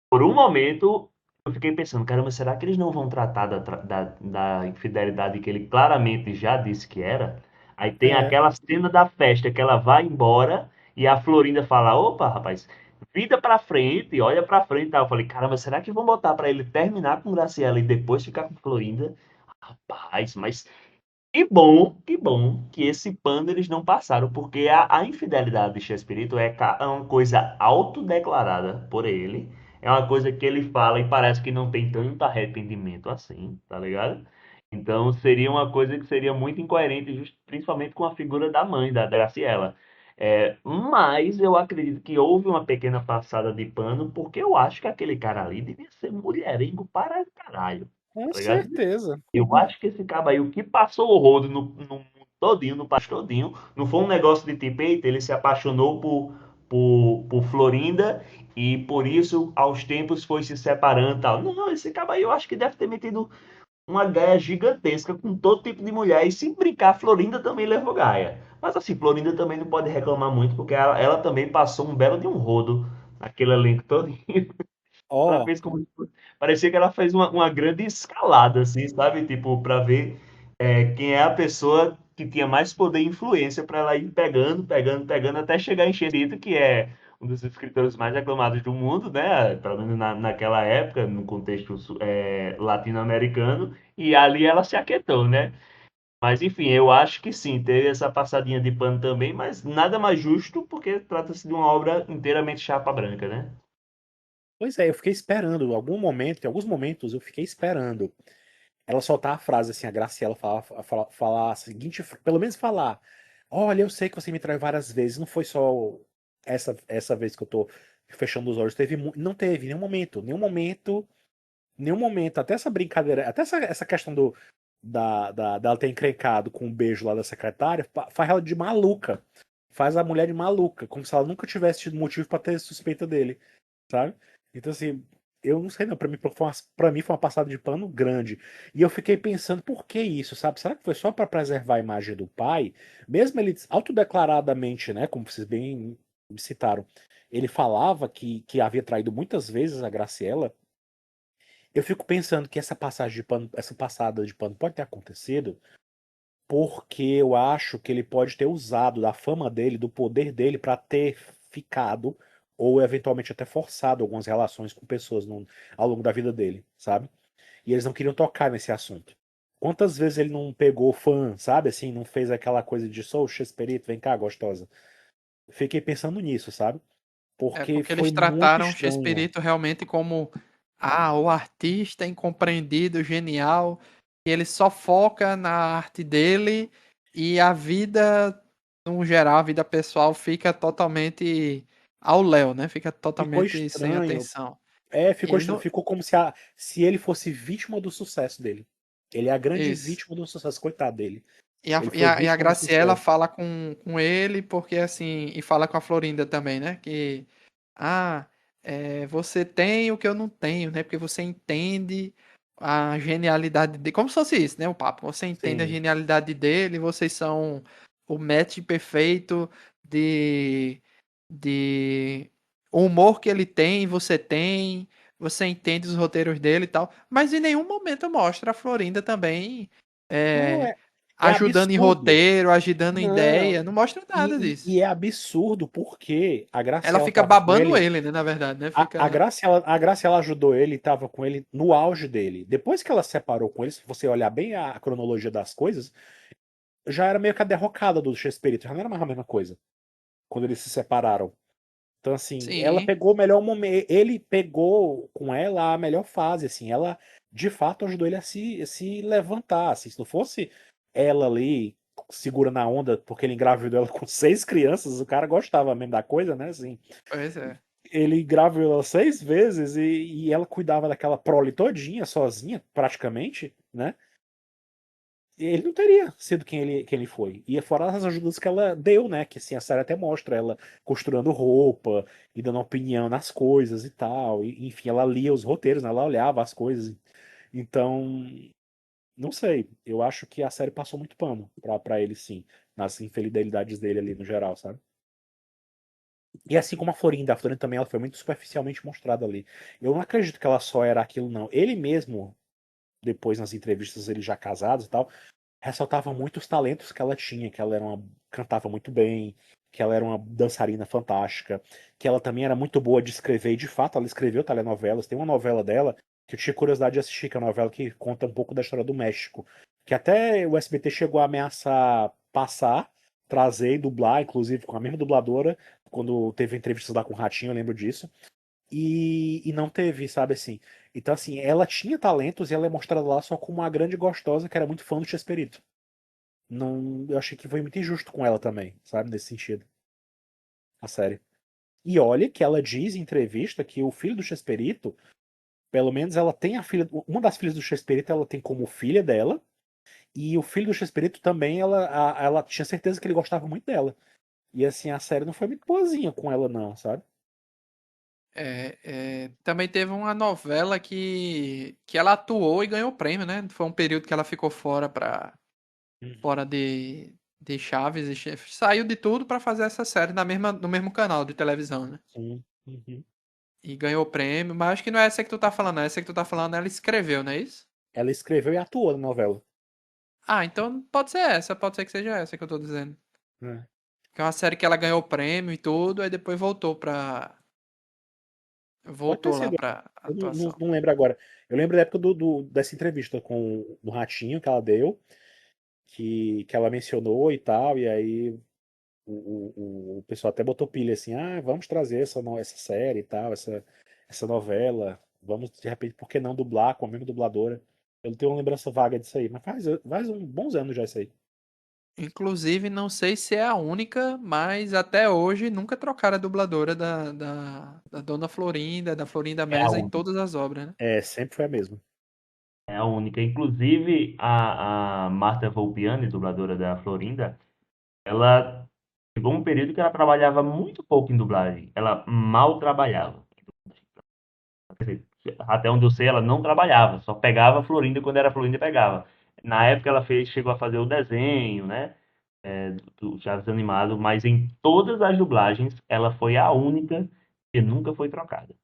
por um momento eu fiquei pensando, caramba, será que eles não vão tratar da infidelidade que ele claramente já disse que era? Aí tem É, aquela cena da festa que ela vai embora e a Florinda fala, opa, rapaz, vida pra frente, olha pra frente e tal. Eu falei, caramba, será que vão botar pra ele terminar com Graciela e depois ficar com Florinda? Rapaz, mas que bom que esse pano eles não passaram, porque a infidelidade de Chespirito é uma coisa autodeclarada por ele, é uma coisa que ele fala e parece que não tem tanto arrependimento assim, tá ligado? Então seria uma coisa que seria muito incoerente, principalmente com a figura da mãe, da Graciela. Mas eu acredito que houve uma pequena passada de pano, porque eu acho que aquele cara ali devia ser mulherengo para caralho, com tá ligado? certeza. Eu acho que esse cabo aí, o que passou o rodo no mundo todinho, no país todinho, não foi um negócio de tipo, eita, ele se apaixonou por Florinda e por isso, aos tempos, foi se separando e tal. Não, esse cabo aí eu acho que deve ter metido uma gaia gigantesca com todo tipo de mulher. E se brincar, Florinda também levou gaia. Mas assim, Florinda também não pode reclamar muito, porque ela também passou um belo de um rodo naquele elenco todo. Ela Ó, fez como. Parecia que ela fez uma grande escalada, assim, sabe? Tipo, para ver quem é a pessoa que tinha mais poder e influência para ela ir pegando, pegando, pegando, até chegar em Xerito, que é um dos escritores mais aclamados do mundo, né? Pelo menos naquela época, no contexto latino-americano, e ali ela se aquietou, né? Mas enfim, eu acho que sim, teve essa passadinha de pano também, mas nada mais justo, porque trata-se de uma obra inteiramente chapa branca, né? pois é, eu fiquei esperando, em algum momento, em alguns momentos eu fiquei esperando ela soltar a frase assim, a Graciela falar a seguinte, pelo menos falar, olha, eu sei que você me traiu várias vezes, não foi só essa vez que eu tô fechando os olhos, não teve nenhum momento, até essa brincadeira, até essa questão dela ter encrencado com o beijo lá da secretária, faz ela de maluca, faz a mulher de maluca, como se ela nunca tivesse tido motivo pra ter suspeita dele, sabe? Então, assim, eu não sei não, pra mim foi uma passada de pano grande. E eu fiquei pensando, por que isso, sabe? Será que foi só pra preservar a imagem do pai? Mesmo ele autodeclaradamente, né, como vocês bem citaram, ele falava que havia traído muitas vezes a Graciela. Eu fico pensando que essa passagem de pano, essa passada de pano pode ter acontecido porque eu acho que ele pode ter usado da fama dele, do poder dele, para ter ficado ou eventualmente até forçado algumas relações com pessoas ao longo da vida dele, sabe? E eles não queriam tocar nesse assunto. Quantas vezes ele não pegou fã, sabe? Assim, não fez aquela coisa de sou o Chesperito, vem cá, gostosa. Fiquei pensando nisso, sabe? É Porque porque foi eles muito trataram estranho. Chespirito realmente como o artista incompreendido, genial, e ele só foca na arte dele e a vida, no geral, a vida pessoal fica totalmente ao léu, né? Fica Ficou totalmente sem estranho. atenção. É, E ficou ele estranho. não. Ficou como se ele fosse vítima do sucesso dele. Ele é a grande Isso. vítima do sucesso, coitado dele. E a, Ele e foi a, e a vítima do Graciela sucesso. fala com ele porque assim, e fala com a Florinda também, né? Que ah, você tem o que eu não tenho, né? Porque você entende a genialidade dele. Como se fosse isso, né? O papo. Você entende a Sim. genialidade dele, vocês são o match perfeito de, de o humor que ele tem, você tem, você entende os roteiros dele e tal. Mas em nenhum momento mostra a Florinda também Não, é, é ajudando em absurdo. roteiro, ajudando em Não. ideia. Não mostra nada E disso. é absurdo porque a Ela Graciela fica tava com babando ele. ele, né? Na verdade, né? A Fica. Graciela ajudou ele e tava com ele no auge dele. Depois que ela se separou com ele, se você olhar bem a cronologia das coisas, já era meio que a derrocada do Shakespeare. Já não era mais a mesma coisa. Quando eles se separaram. Então, assim, ela Sim. pegou o melhor momento. Ele pegou com ela a melhor fase, assim. Ela, de fato, ajudou ele a se levantar, assim. Se não fosse ela ali segurando a onda, porque ele engravidou ela com 6 crianças, o cara gostava mesmo da coisa, né? Assim, Pois é. ele engravidou ela 6 vezes e ela cuidava daquela prole todinha, sozinha, praticamente, né? Ele não teria sido quem ele foi. E fora as ajudas que ela deu, né? Que assim, a série até mostra ela costurando roupa e dando opinião nas coisas e tal. Enfim, ela lia os roteiros, né? Ela olhava as coisas. Então, Não sei. Eu acho que a série passou muito pano pra ele, sim. Nas infidelidades dele ali no geral, sabe? E assim como a Florinda também ela foi muito superficialmente mostrada ali. Eu não acredito que ela só era aquilo, não. Ele mesmo, depois nas entrevistas, ele já casados e tal, ressaltava muito os talentos que ela tinha, que ela cantava muito bem, que ela era uma dançarina fantástica, que ela também era muito boa de escrever, e de fato ela escreveu telenovelas. Tem uma novela dela que eu tinha curiosidade de assistir, que é uma novela que conta um pouco da história do México, que até o SBT chegou a ameaçar passar, trazer e dublar, inclusive com a mesma dubladora, quando teve entrevistas lá com o Ratinho, eu lembro disso. E não teve, sabe assim. Então, assim, ela tinha talentos e ela é mostrada lá só como uma grande gostosa que era muito fã do Chespirito. Não, eu achei que foi muito injusto com ela também, sabe, nesse sentido, a série. E olha que ela diz em entrevista que o filho do Chespirito, pelo menos ela tem a filha, uma das filhas do Chespirito ela tem como filha dela, e o filho do Chespirito também ela tinha certeza que ele gostava muito dela. E assim, a série não foi muito boazinha com ela não, sabe? Também teve uma novela que ela atuou e ganhou prêmio, né? Foi um período que ela ficou Uhum. fora de Chaves e saiu de tudo pra fazer essa série no mesmo canal de televisão, né? Sim. Uhum. E ganhou prêmio, mas acho que não é essa que tu tá falando, essa que tu tá falando, ela escreveu, não é isso? Ela escreveu e atuou na novela. Ah, então pode ser essa, pode ser que seja essa que eu tô dizendo. Né? Que é uma série que ela ganhou prêmio e tudo, aí depois Pode ter voltou lá sido. pra Eu não, não, atuação. não lembro agora. Eu lembro da época dessa entrevista com o Ratinho que ela deu, que ela mencionou e tal, e aí o pessoal até botou pilha assim, ah, vamos trazer essa série e tal, essa novela, vamos, de repente, por que não dublar com a mesma dubladora? Eu não tenho uma lembrança vaga disso aí, mas faz uns bons anos já isso aí. Inclusive, não sei se é a única, mas até hoje nunca trocaram a dubladora da Dona Florinda, da Florinda É a Mesa em única. todas as obras, né? É, sempre foi a mesma. É a única. Inclusive, a Marta Volpiani, dubladora da Florinda, ela chegou um período que ela trabalhava muito pouco em dublagem. Ela mal trabalhava. Quer dizer, até onde eu sei, ela não trabalhava, só pegava a Florinda quando era a Florinda pegava. Na época ela chegou a fazer o desenho, né? Do Chaves Animado, mas em todas as dublagens ela foi a única que nunca foi trocada.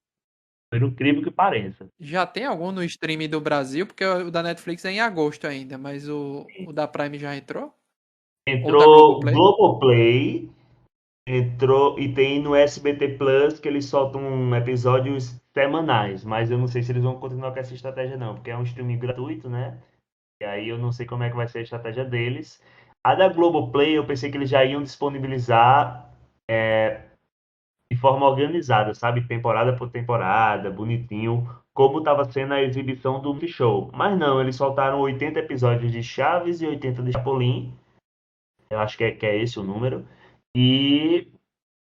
Por incrível que pareça. Já tem algum no streaming do Brasil, porque o da Netflix é em agosto ainda, mas o da Prime já entrou? Ou da Entrou Globoplay? Globoplay, entrou e tem no SBT Plus que eles soltam episódios semanais, mas eu não sei se eles vão continuar com essa estratégia não, porque é um streaming gratuito, né? E aí eu não sei como é que vai ser a estratégia deles. A da Globoplay eu pensei que eles já iam disponibilizar de forma organizada, sabe? Temporada por temporada, bonitinho, como estava sendo a exibição do Multishow. Mas não, eles soltaram 80 episódios de Chaves e 80 de Chapolin. Eu acho que é esse o número. E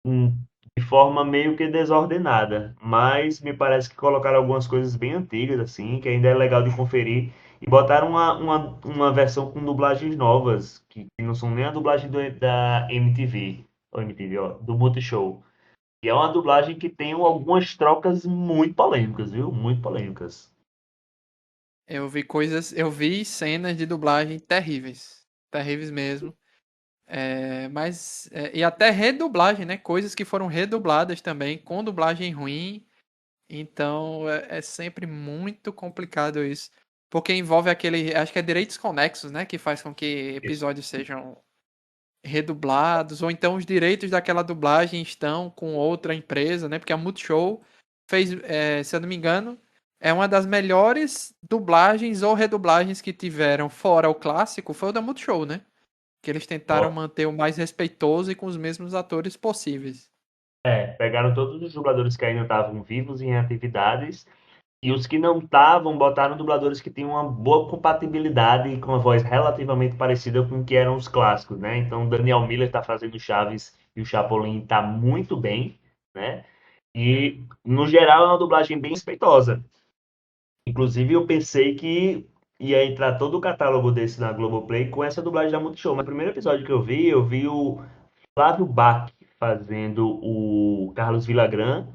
hum, de forma meio que desordenada. Mas me parece que colocaram algumas coisas bem antigas, assim, que ainda é legal de conferir. E botaram uma versão com dublagens novas, que não são nem a dublagem da MTV, ou MTV, ó, do Multishow. E é uma dublagem que tem algumas trocas muito polêmicas, viu? Muito polêmicas. Eu vi cenas de dublagem terríveis. Terríveis mesmo. E até redublagem, né? Coisas que foram redubladas também, com dublagem ruim. Então é sempre muito complicado isso. Porque envolve aquele. Acho que é direitos conexos, né? Que faz com que Isso. episódios sejam redublados. Ou então os direitos daquela dublagem estão com outra empresa, né? Porque a Multishow fez, se eu não me engano, é uma das melhores dublagens ou redublagens que tiveram fora o clássico. Foi o da Multishow, né? Que eles tentaram Ó, manter o mais respeitoso e com os mesmos atores possíveis. pegaram todos os dubladores que ainda estavam vivos em atividades e os que não estavam botaram dubladores que tinham uma boa compatibilidade e com uma voz relativamente parecida com o que eram os clássicos, né? Então, Daniel Miller está fazendo Chaves e o Chapolin está muito bem, né? E, no geral, é uma dublagem bem respeitosa. Inclusive, eu pensei que ia entrar todo o catálogo desse na Globoplay com essa dublagem da Multishow. Mas o primeiro episódio que eu vi o Flávio Bach fazendo o Carlos Villagrán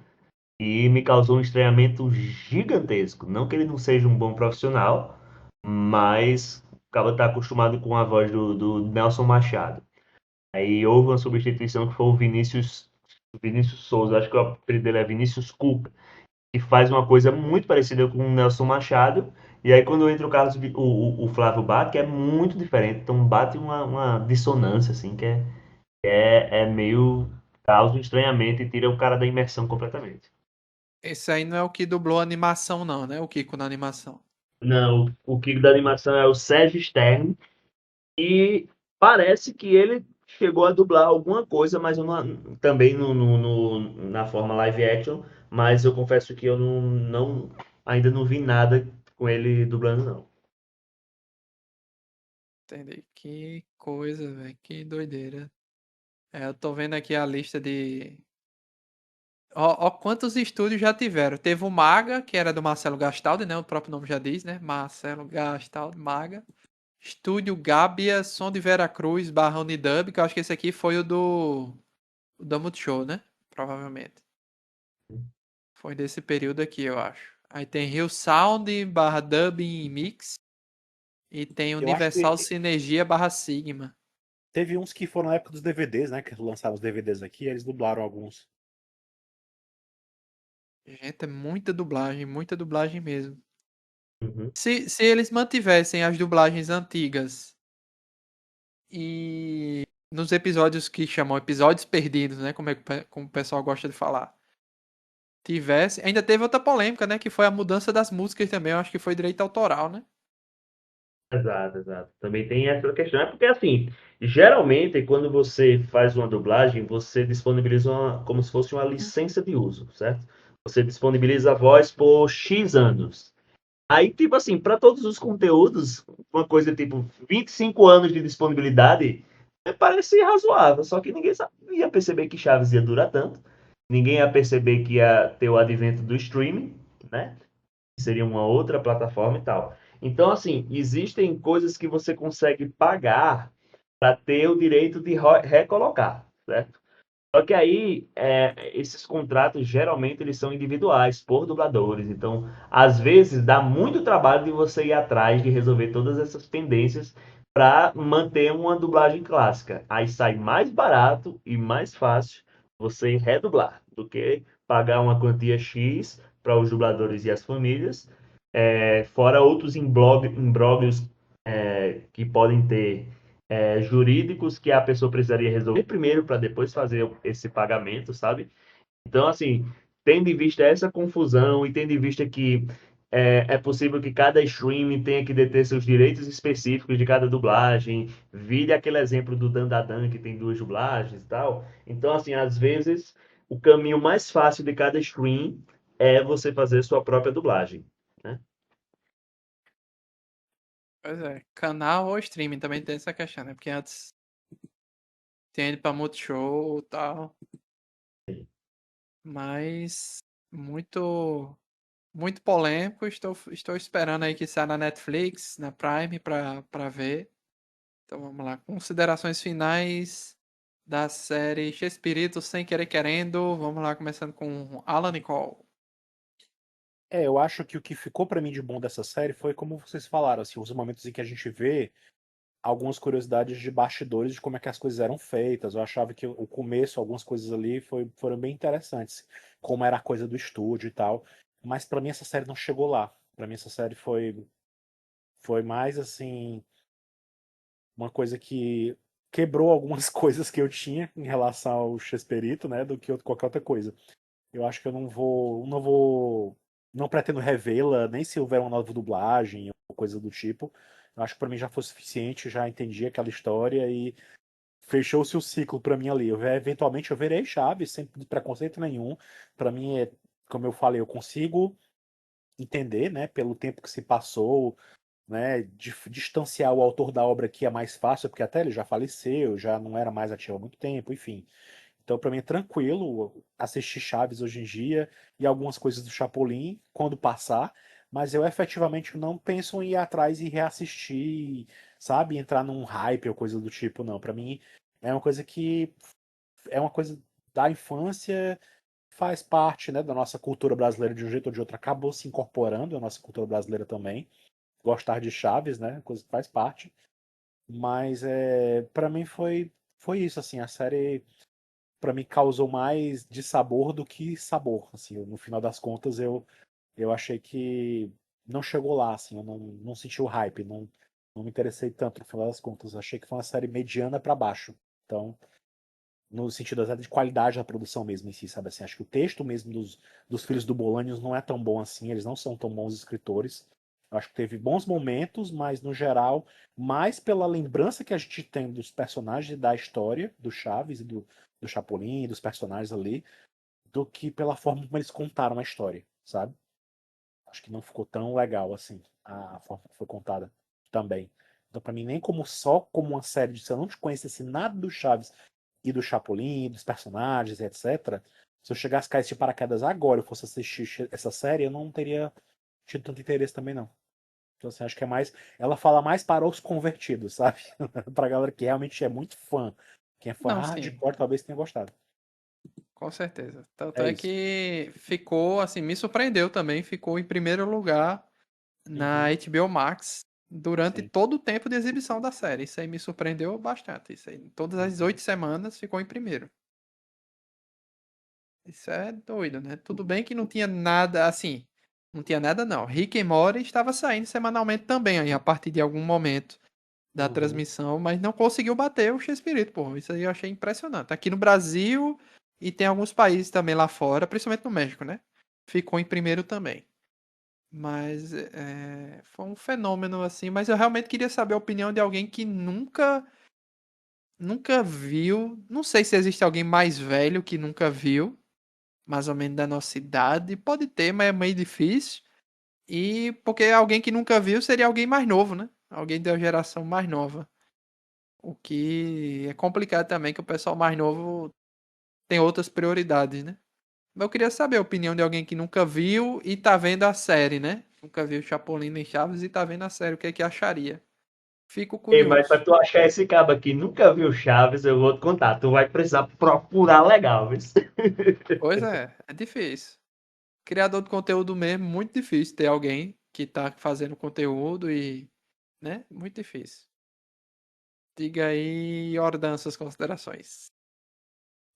e me causou um estranhamento gigantesco. Não que ele não seja um bom profissional, mas o cara tá acostumado com a voz do Nelson Machado. Aí houve uma substituição que foi o Vinícius Souza, acho que o apelido dele é Vinícius Cuca, que faz uma coisa muito parecida com o Nelson Machado. E aí quando entra o Carlos, o Flávio Bate, que é muito diferente, então bate uma dissonância, assim, que é meio causa um estranhamento e tira o cara da imersão completamente. Esse aí não é o que dublou a animação, não, né? O Kiko na animação. Não, o Kiko da animação é o Sérgio Stern, e parece que ele chegou a dublar alguma coisa, mas eu também na forma live action, mas eu confesso que eu ainda não vi nada com ele dublando, não. Entendi. Que coisa, velho. Que doideira. É, eu tô vendo aqui a lista de. Ó, quantos estúdios já tiveram. Teve o Maga, que era do Marcelo Gastaldi, né? O próprio nome já diz, né? Marcelo Gastaldi, Maga. Estúdio Gábia, Som de Veracruz, barra Unidub, que eu acho que esse aqui foi o do Multishow, né? Provavelmente. Foi desse período aqui, eu acho. Aí tem Rio Sound, barra Dubbing Mix. E tem Eu acho Universal que Sinergia, barra Sigma. teve uns que foram na época dos DVDs, né? Que lançaram os DVDs aqui, eles dublaram alguns. Gente, é muita dublagem mesmo. Uhum. Se eles mantivessem as dublagens antigas e nos episódios que chamam episódios perdidos, né? Como o pessoal gosta de falar. Tivesse. Ainda teve outra polêmica, né? Que foi a mudança das músicas também. Eu acho que foi direito autoral, né? Exato, exato. Também tem essa questão. É porque, assim, geralmente, quando você faz uma dublagem, você disponibiliza como se fosse uma licença de uso, certo? Você disponibiliza a voz por X anos. Aí, tipo assim, para todos os conteúdos, uma coisa tipo 25 anos de disponibilidade parece razoável, só que ia perceber que Chaves ia durar tanto, ninguém ia perceber que ia ter o advento do streaming, né? Seria uma outra plataforma e tal. Então, assim, existem coisas que você consegue pagar para ter o direito de recolocar, certo? Só que aí, esses contratos, geralmente, eles são individuais, por dubladores. Então, às vezes, dá muito trabalho de você ir atrás de resolver todas essas pendências para manter uma dublagem clássica. Aí sai mais barato e mais fácil você redublar do que pagar uma quantia X para os dubladores e as famílias, fora outros imbróglios que podem ter jurídicos que a pessoa precisaria resolver primeiro para depois fazer esse pagamento, sabe? Então, assim, tendo em vista essa confusão e tendo em vista que é possível que cada streaming tenha que deter seus direitos específicos de cada dublagem, vire aquele exemplo do Dandadan, que tem duas dublagens e tal. Então, assim, às vezes, o caminho mais fácil de cada stream é você fazer sua própria dublagem, né? Pois é. Canal ou streaming também tem essa questão, né? Porque antes tem ido pra Multishow e tal. Mas muito, muito polêmico. Estou esperando aí que saia na Netflix, na Prime, pra ver. Então vamos lá. Considerações finais da série Chespirito Sem Querer Querendo. Vamos lá, começando com Alan Nicole. Eu acho que o que ficou pra mim de bom dessa série foi como vocês falaram, assim, os momentos em que a gente vê algumas curiosidades de bastidores de como é que as coisas eram feitas. Eu achava que o começo, algumas coisas ali foram bem interessantes, como era a coisa do estúdio e tal. Mas pra mim essa série não chegou lá. Pra mim essa série foi mais assim uma coisa que quebrou algumas coisas que eu tinha em relação ao Chespirito, né, do que qualquer outra coisa. Eu acho que eu não pretendo revê-la, nem se houver uma nova dublagem ou coisa do tipo. Eu acho que pra mim já foi suficiente, já entendi aquela história e fechou-se o ciclo pra mim ali. Eventualmente eu verei Chaves sem preconceito nenhum. Pra mim é, como eu falei, eu consigo entender, né, pelo tempo que se passou, né, distanciar o autor da obra aqui é mais fácil, porque até ele já faleceu, já não era mais ativo há muito tempo, enfim. Então, para mim é tranquilo assistir Chaves hoje em dia e algumas coisas do Chapolin quando passar, mas eu efetivamente não penso em ir atrás e reassistir, sabe, entrar num hype ou coisa do tipo, não. Para mim é uma coisa que é uma coisa da infância, faz parte, né, da nossa cultura brasileira de um jeito ou de outro, acabou se incorporando à nossa cultura brasileira também. gostar de Chaves, né? Coisa que faz parte. Mas para mim foi isso, assim, a série para mim causou mais dissabor do que sabor, assim, no final das contas eu achei que não chegou lá, assim, eu não senti o hype, não me interessei tanto no final das contas, eu achei que foi uma série mediana para baixo. Então, no sentido até de qualidade da produção mesmo em si, sabe assim, acho que o texto mesmo dos Filhos do Bolanios não é tão bom assim, eles não são tão bons escritores. Eu acho que teve bons momentos, mas no geral, mais pela lembrança que a gente tem dos personagens e da história, do Chaves e do Chapolin, dos personagens ali, do que pela forma como eles contaram a história, sabe? Acho que não ficou tão legal assim, a forma que foi contada também. Então, pra mim, nem como só como uma série de se eu não te conhecesse nada do Chaves e do Chapolin, dos personagens, etc. Se eu chegasse a cair de paraquedas agora e eu fosse assistir essa série, eu não teria tido tanto interesse também, não. Então, assim, acho que é mais. Ela fala mais para os convertidos, sabe? Pra galera que realmente é muito fã. Quem é fã Não, sim, hardcore talvez tenha gostado. com certeza. Tanto É é isso. que ficou, assim, me surpreendeu também, ficou em primeiro lugar na Uhum, HBO Max durante sim. todo o tempo de exibição da série. Isso aí me surpreendeu bastante. Isso aí, todas as Uhum, 8 semanas ficou em primeiro. Isso é doido, né? Tudo bem que não tinha nada assim. Não tinha nada, não. Rick and Morty estava saindo semanalmente também, aí, a partir de algum momento da uhum, transmissão, mas não conseguiu bater o Chespirito, pô. Isso aí eu achei impressionante. Aqui no Brasil e tem alguns países também lá fora, principalmente no México, né? Ficou em primeiro também. Mas foi um fenômeno assim. Mas eu realmente queria saber a opinião de alguém que nunca viu. Não sei se existe alguém mais velho que nunca viu, mais ou menos da nossa idade. Pode ter, mas é meio difícil. E porque alguém que nunca viu seria alguém mais novo, né? Alguém da geração mais nova. O que é complicado também, que o pessoal mais novo tem outras prioridades, né? Mas eu queria saber a opinião de alguém que nunca viu e tá vendo a série, né? Nunca viu Chapolin nem Chaves e tá vendo a série, o que é que acharia? Fico Ei, mas pra curioso. tu achar esse cabo que nunca viu Chaves, eu vou te contar. Tu vai precisar procurar legal, viu? Pois é difícil. Criador de conteúdo mesmo, muito difícil ter alguém que tá fazendo conteúdo e, né? Muito difícil. Diga aí, Jordan, suas considerações.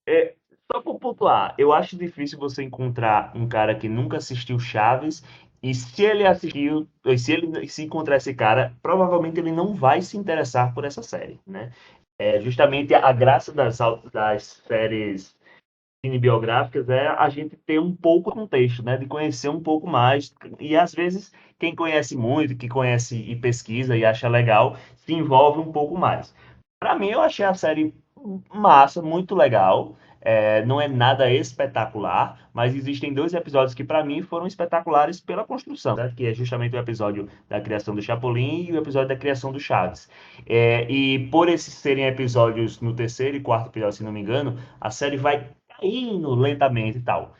É, só por pontuar, eu acho difícil você encontrar um cara que nunca assistiu Chaves e se ele assistiu, e se ele se encontrar esse cara, provavelmente ele não vai se interessar por essa série, né? É justamente a graça das séries cinebiográficas é a gente ter um pouco de contexto, né? De conhecer um pouco mais. E às vezes, quem conhece muito, que conhece e pesquisa e acha legal, se envolve um pouco mais. Para mim, eu achei a série massa, muito legal. Não é nada espetacular, mas existem dois episódios que para mim foram espetaculares pela construção, né? Que é justamente o episódio da criação do Chapolin e o episódio da criação do Chaves. E por esses serem episódios no terceiro e quarto episódio, se não me engano, a série vai indo lentamente e tal.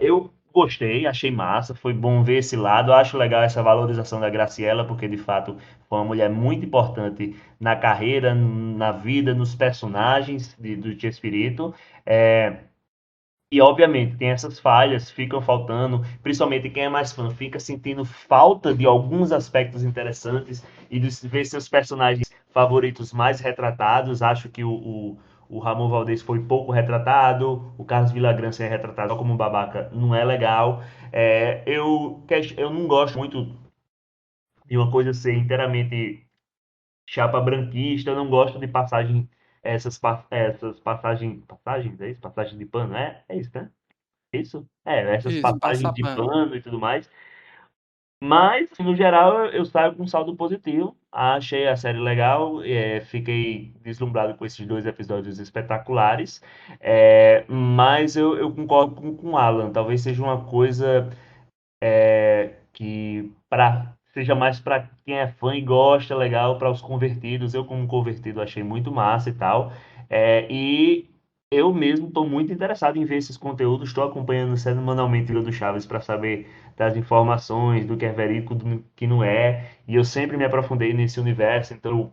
Eu gostei, achei massa, foi bom ver esse lado. Acho legal essa valorização da Graciela, porque de fato foi uma mulher muito importante na carreira, na vida, nos personagens do Chespirito. É, e obviamente tem essas falhas, ficam faltando, principalmente quem é mais fã fica sentindo falta de alguns aspectos interessantes e de ver seus personagens favoritos mais retratados. Acho que o Ramon Valdez foi pouco retratado, o Carlos Villagrán ser retratado só como um babaca não é legal. Eu não gosto muito de uma coisa ser inteiramente chapa branquista, eu não gosto de passagens, é isso? Passagem de pano, é isso, né? Isso? Essas Isso, passagens passar de pano. pano e tudo mais. Mas, no geral, eu saio com um saldo positivo. Achei a série legal, fiquei deslumbrado com esses dois episódios espetaculares. Mas eu concordo com o Alan. Talvez seja uma coisa que seja mais para quem é fã e gosta, legal, para os convertidos. Eu, como convertido, achei muito massa e tal. E eu mesmo estou muito interessado em ver esses conteúdos. Estou acompanhando semanalmente o do Chaves para saber das informações, do que é verídico, do que não é. E eu sempre me aprofundei nesse universo, então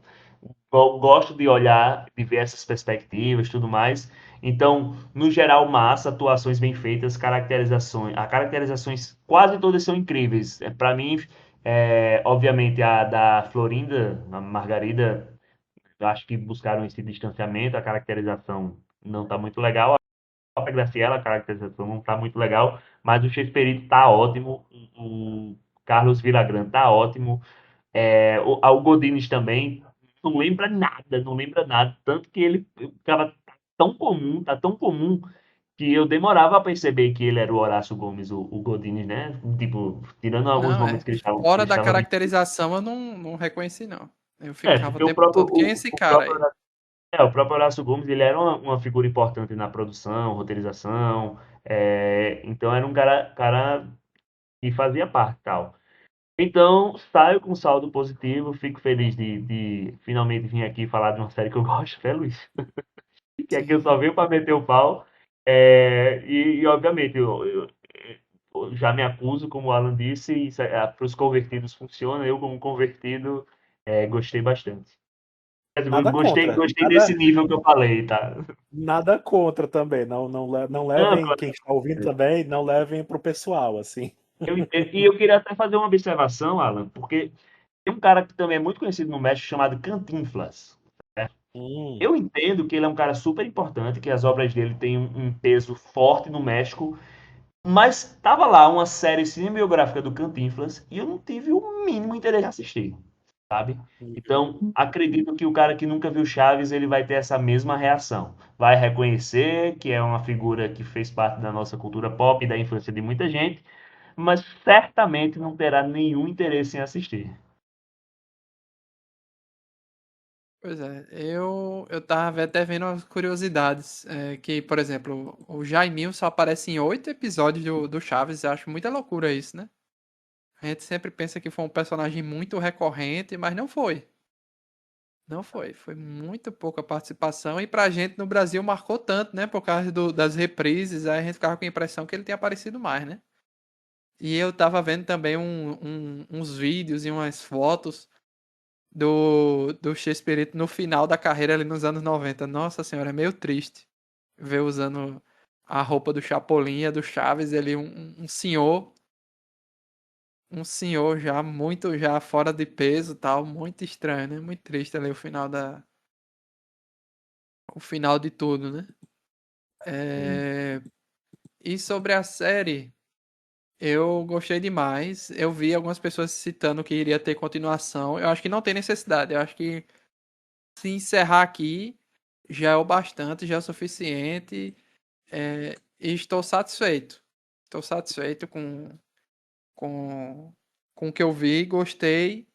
eu gosto de olhar, de ver essas perspectivas e tudo mais. Então, no geral, massa, atuações bem feitas, caracterizações. As caracterizações quase todas são incríveis. Para mim, Obviamente a da Florinda, a Margarida, eu acho que buscaram esse distanciamento, a caracterização não está muito legal. A própria Graciela, a caracterização não está muito legal, mas o Chespirito está ótimo, o Carlos Villagrán está ótimo, o Godinez também não lembra nada, não lembra nada, tanto que ele, o cara tá tão comum que eu demorava a perceber que ele era o Horácio Gomes, o Godinez, né? Tipo, tirando alguns Não, momentos é. que ele Fora da estava bem. caracterização, eu não reconheci, não. Eu ficava o Porque o tempo próprio, todo. Quem é esse o cara próprio, aí? o próprio Horácio Gomes, ele era uma figura importante na produção, roteirização, então era um cara que fazia parte, tal. Então, saio com saldo positivo, fico feliz de finalmente vir aqui falar de uma série que eu gosto, né, Luiz? Que aqui eu Sim. só venho para meter o pau. Obviamente, eu já me acuso, como o Alan disse, isso para os convertidos funciona. Eu, como convertido, gostei bastante. Nada contra. Gostei desse nível que eu falei, tá? Nada contra também. Não Não, levem, quem está ouvindo também, não levem pro pessoal, assim. eu entendo. E eu queria até fazer uma observação, Alan, porque tem um cara que também é muito conhecido no México chamado Cantinflas. Hum, Eu entendo que ele é um cara super importante, que as obras dele têm um peso forte no México, mas tava lá uma série cinebiográfica do Cantinflas e eu não tive o mínimo interesse em assistir, sabe? Então, acredito que o cara que nunca viu Chaves, ele vai ter essa mesma reação. Vai reconhecer que é uma figura que fez parte da nossa cultura pop e da infância de muita gente, mas certamente não terá nenhum interesse em assistir. Pois é, eu tava até vendo umas curiosidades, que, por exemplo, o Jaiminho só aparece em 8 episódios do Chaves, eu acho muita loucura isso, né? A gente sempre pensa que foi um personagem muito recorrente, mas não foi. Não foi, foi muito pouca participação e pra gente no Brasil marcou tanto, né? Por causa das reprises, aí a gente ficava com a impressão que ele tinha aparecido mais, né? E eu tava vendo também uns vídeos e umas fotos do Shakespeare no final da carreira ali nos anos 90. Nossa senhora, é meio triste ver usando a roupa do Chapolin, a do Chaves, ele um senhor já muito já fora de peso, tal, muito estranho, né? Muito triste ali o final de tudo, né? Sim. É, E sobre a série, eu gostei demais. Eu vi algumas pessoas citando que iria ter continuação. Eu acho que não tem necessidade. Eu acho que se encerrar aqui já é o bastante, já é o suficiente. E estou satisfeito. Estou satisfeito com, com o que eu vi, gostei.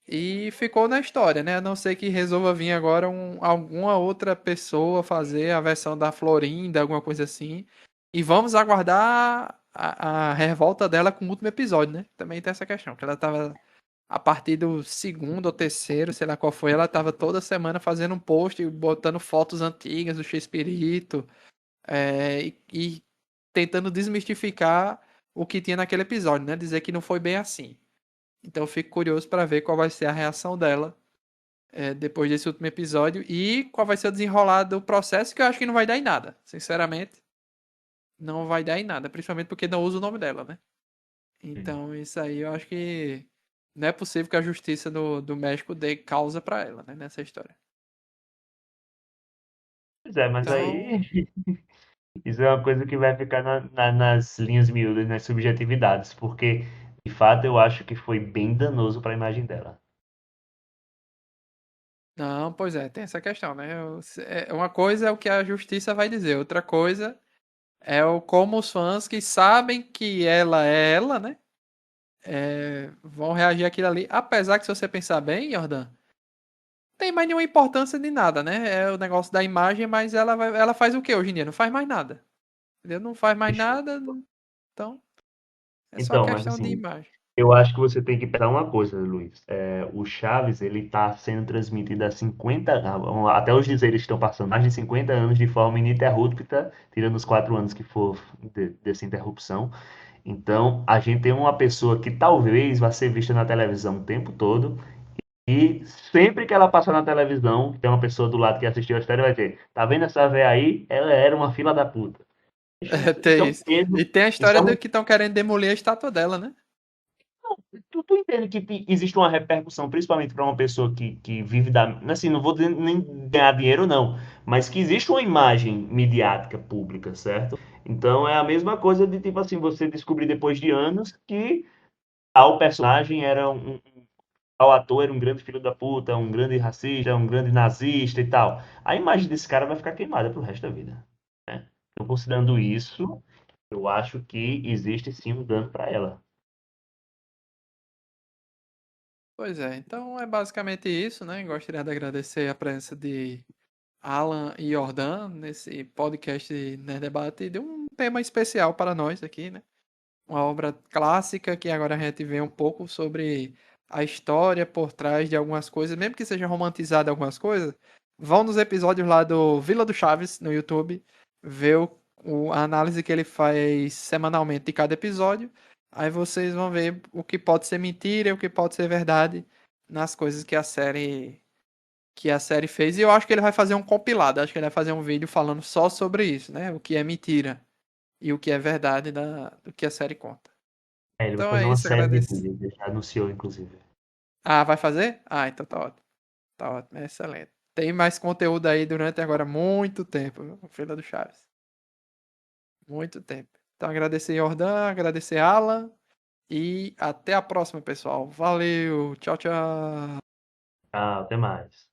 E ficou na história, né? A não ser que resolva vir agora alguma outra pessoa fazer a versão da Florinda, alguma coisa assim. E vamos aguardar a revolta dela com o último episódio, né? Também tem essa questão, que ela tava a partir do segundo ou terceiro, sei lá qual foi, ela tava toda semana fazendo um post, botando fotos antigas do X-Espírito, e tentando desmistificar o que tinha naquele episódio, né? Dizer que não foi bem assim. Então eu fico curioso para ver qual vai ser a reação dela, depois desse último episódio e qual vai ser o desenrolar do processo, que eu acho que não vai dar em nada. Sinceramente, não vai dar em nada, principalmente porque não usa o nome dela, né? Sim. Então isso aí eu acho que não é possível que a justiça do México dê causa para ela, né, nessa história. Pois é, mas Então, aí isso é uma coisa que vai ficar nas linhas miúdas, nas subjetividades, porque de fato eu acho que foi bem danoso para a imagem dela. não, pois é, tem essa questão, né? Uma coisa é o que a justiça vai dizer, outra coisa é o como os fãs que sabem que ela é ela, né? Vão reagir àquilo ali. Apesar que, se você pensar bem, Jordan, não tem mais nenhuma importância de nada, né? É o negócio da imagem, mas ela faz o que hoje em dia? Não faz mais nada. Entendeu? Não faz mais nada, então é só Então, mas questão de assim, imagem. eu acho que você tem que pensar uma coisa, Luiz. O Chaves, ele está sendo transmitido há 50 anos, até os dizeres estão passando mais de 50 anos de forma ininterrupta, tirando os 4 anos que for dessa interrupção. Então, a gente tem uma pessoa que talvez vá ser vista na televisão o tempo todo, e sempre que ela passar na televisão, tem uma pessoa do lado que assistiu a história vai dizer: tá vendo essa véia aí? Ela era uma fila da puta. Isso é Tem um isso. peso. E tem a Isso história é um do que estão querendo demolir a estátua dela, né? Tu entende que existe uma repercussão, principalmente para uma pessoa que vive da. Assim, não vou dizer nem ganhar dinheiro, não, mas que existe uma imagem midiática pública, certo? Então é a mesma coisa de, tipo assim, você descobrir depois de anos que tal personagem era tal ator era um grande filho da puta, um grande racista, um grande nazista e tal. A imagem desse cara vai ficar queimada pro resto da vida, né? Então, considerando isso, eu acho que existe sim um dano para ela. Pois é, então é basicamente isso, né? Gostaria de agradecer a presença de Alan e Jordan nesse podcast Nerd Debate de um tema especial para nós aqui, né? Uma obra clássica que agora a gente vê um pouco sobre a história por trás de algumas coisas, mesmo que seja romantizada algumas coisas. Vão nos episódios lá do Vila do Chaves no YouTube, ver a análise que ele faz semanalmente de cada episódio. Aí vocês vão ver o que pode ser mentira e o que pode ser verdade nas coisas que a série fez. E eu acho que ele vai fazer um compilado, acho que ele vai fazer um vídeo falando só sobre isso, né? O que é mentira e o que é verdade do que a série conta. É, ele vai Então fazer é uma isso, série de agradeço. vídeos, ele já anunciou, inclusive. Ah, vai fazer? Ah, então tá ótimo. Tá ótimo, é excelente. Tem mais conteúdo aí durante agora muito tempo, o Fila do Chaves. Muito tempo. Então agradecer Jordan, agradecer Alan e até a próxima, pessoal. Valeu, tchau, tchau. Ah, até mais.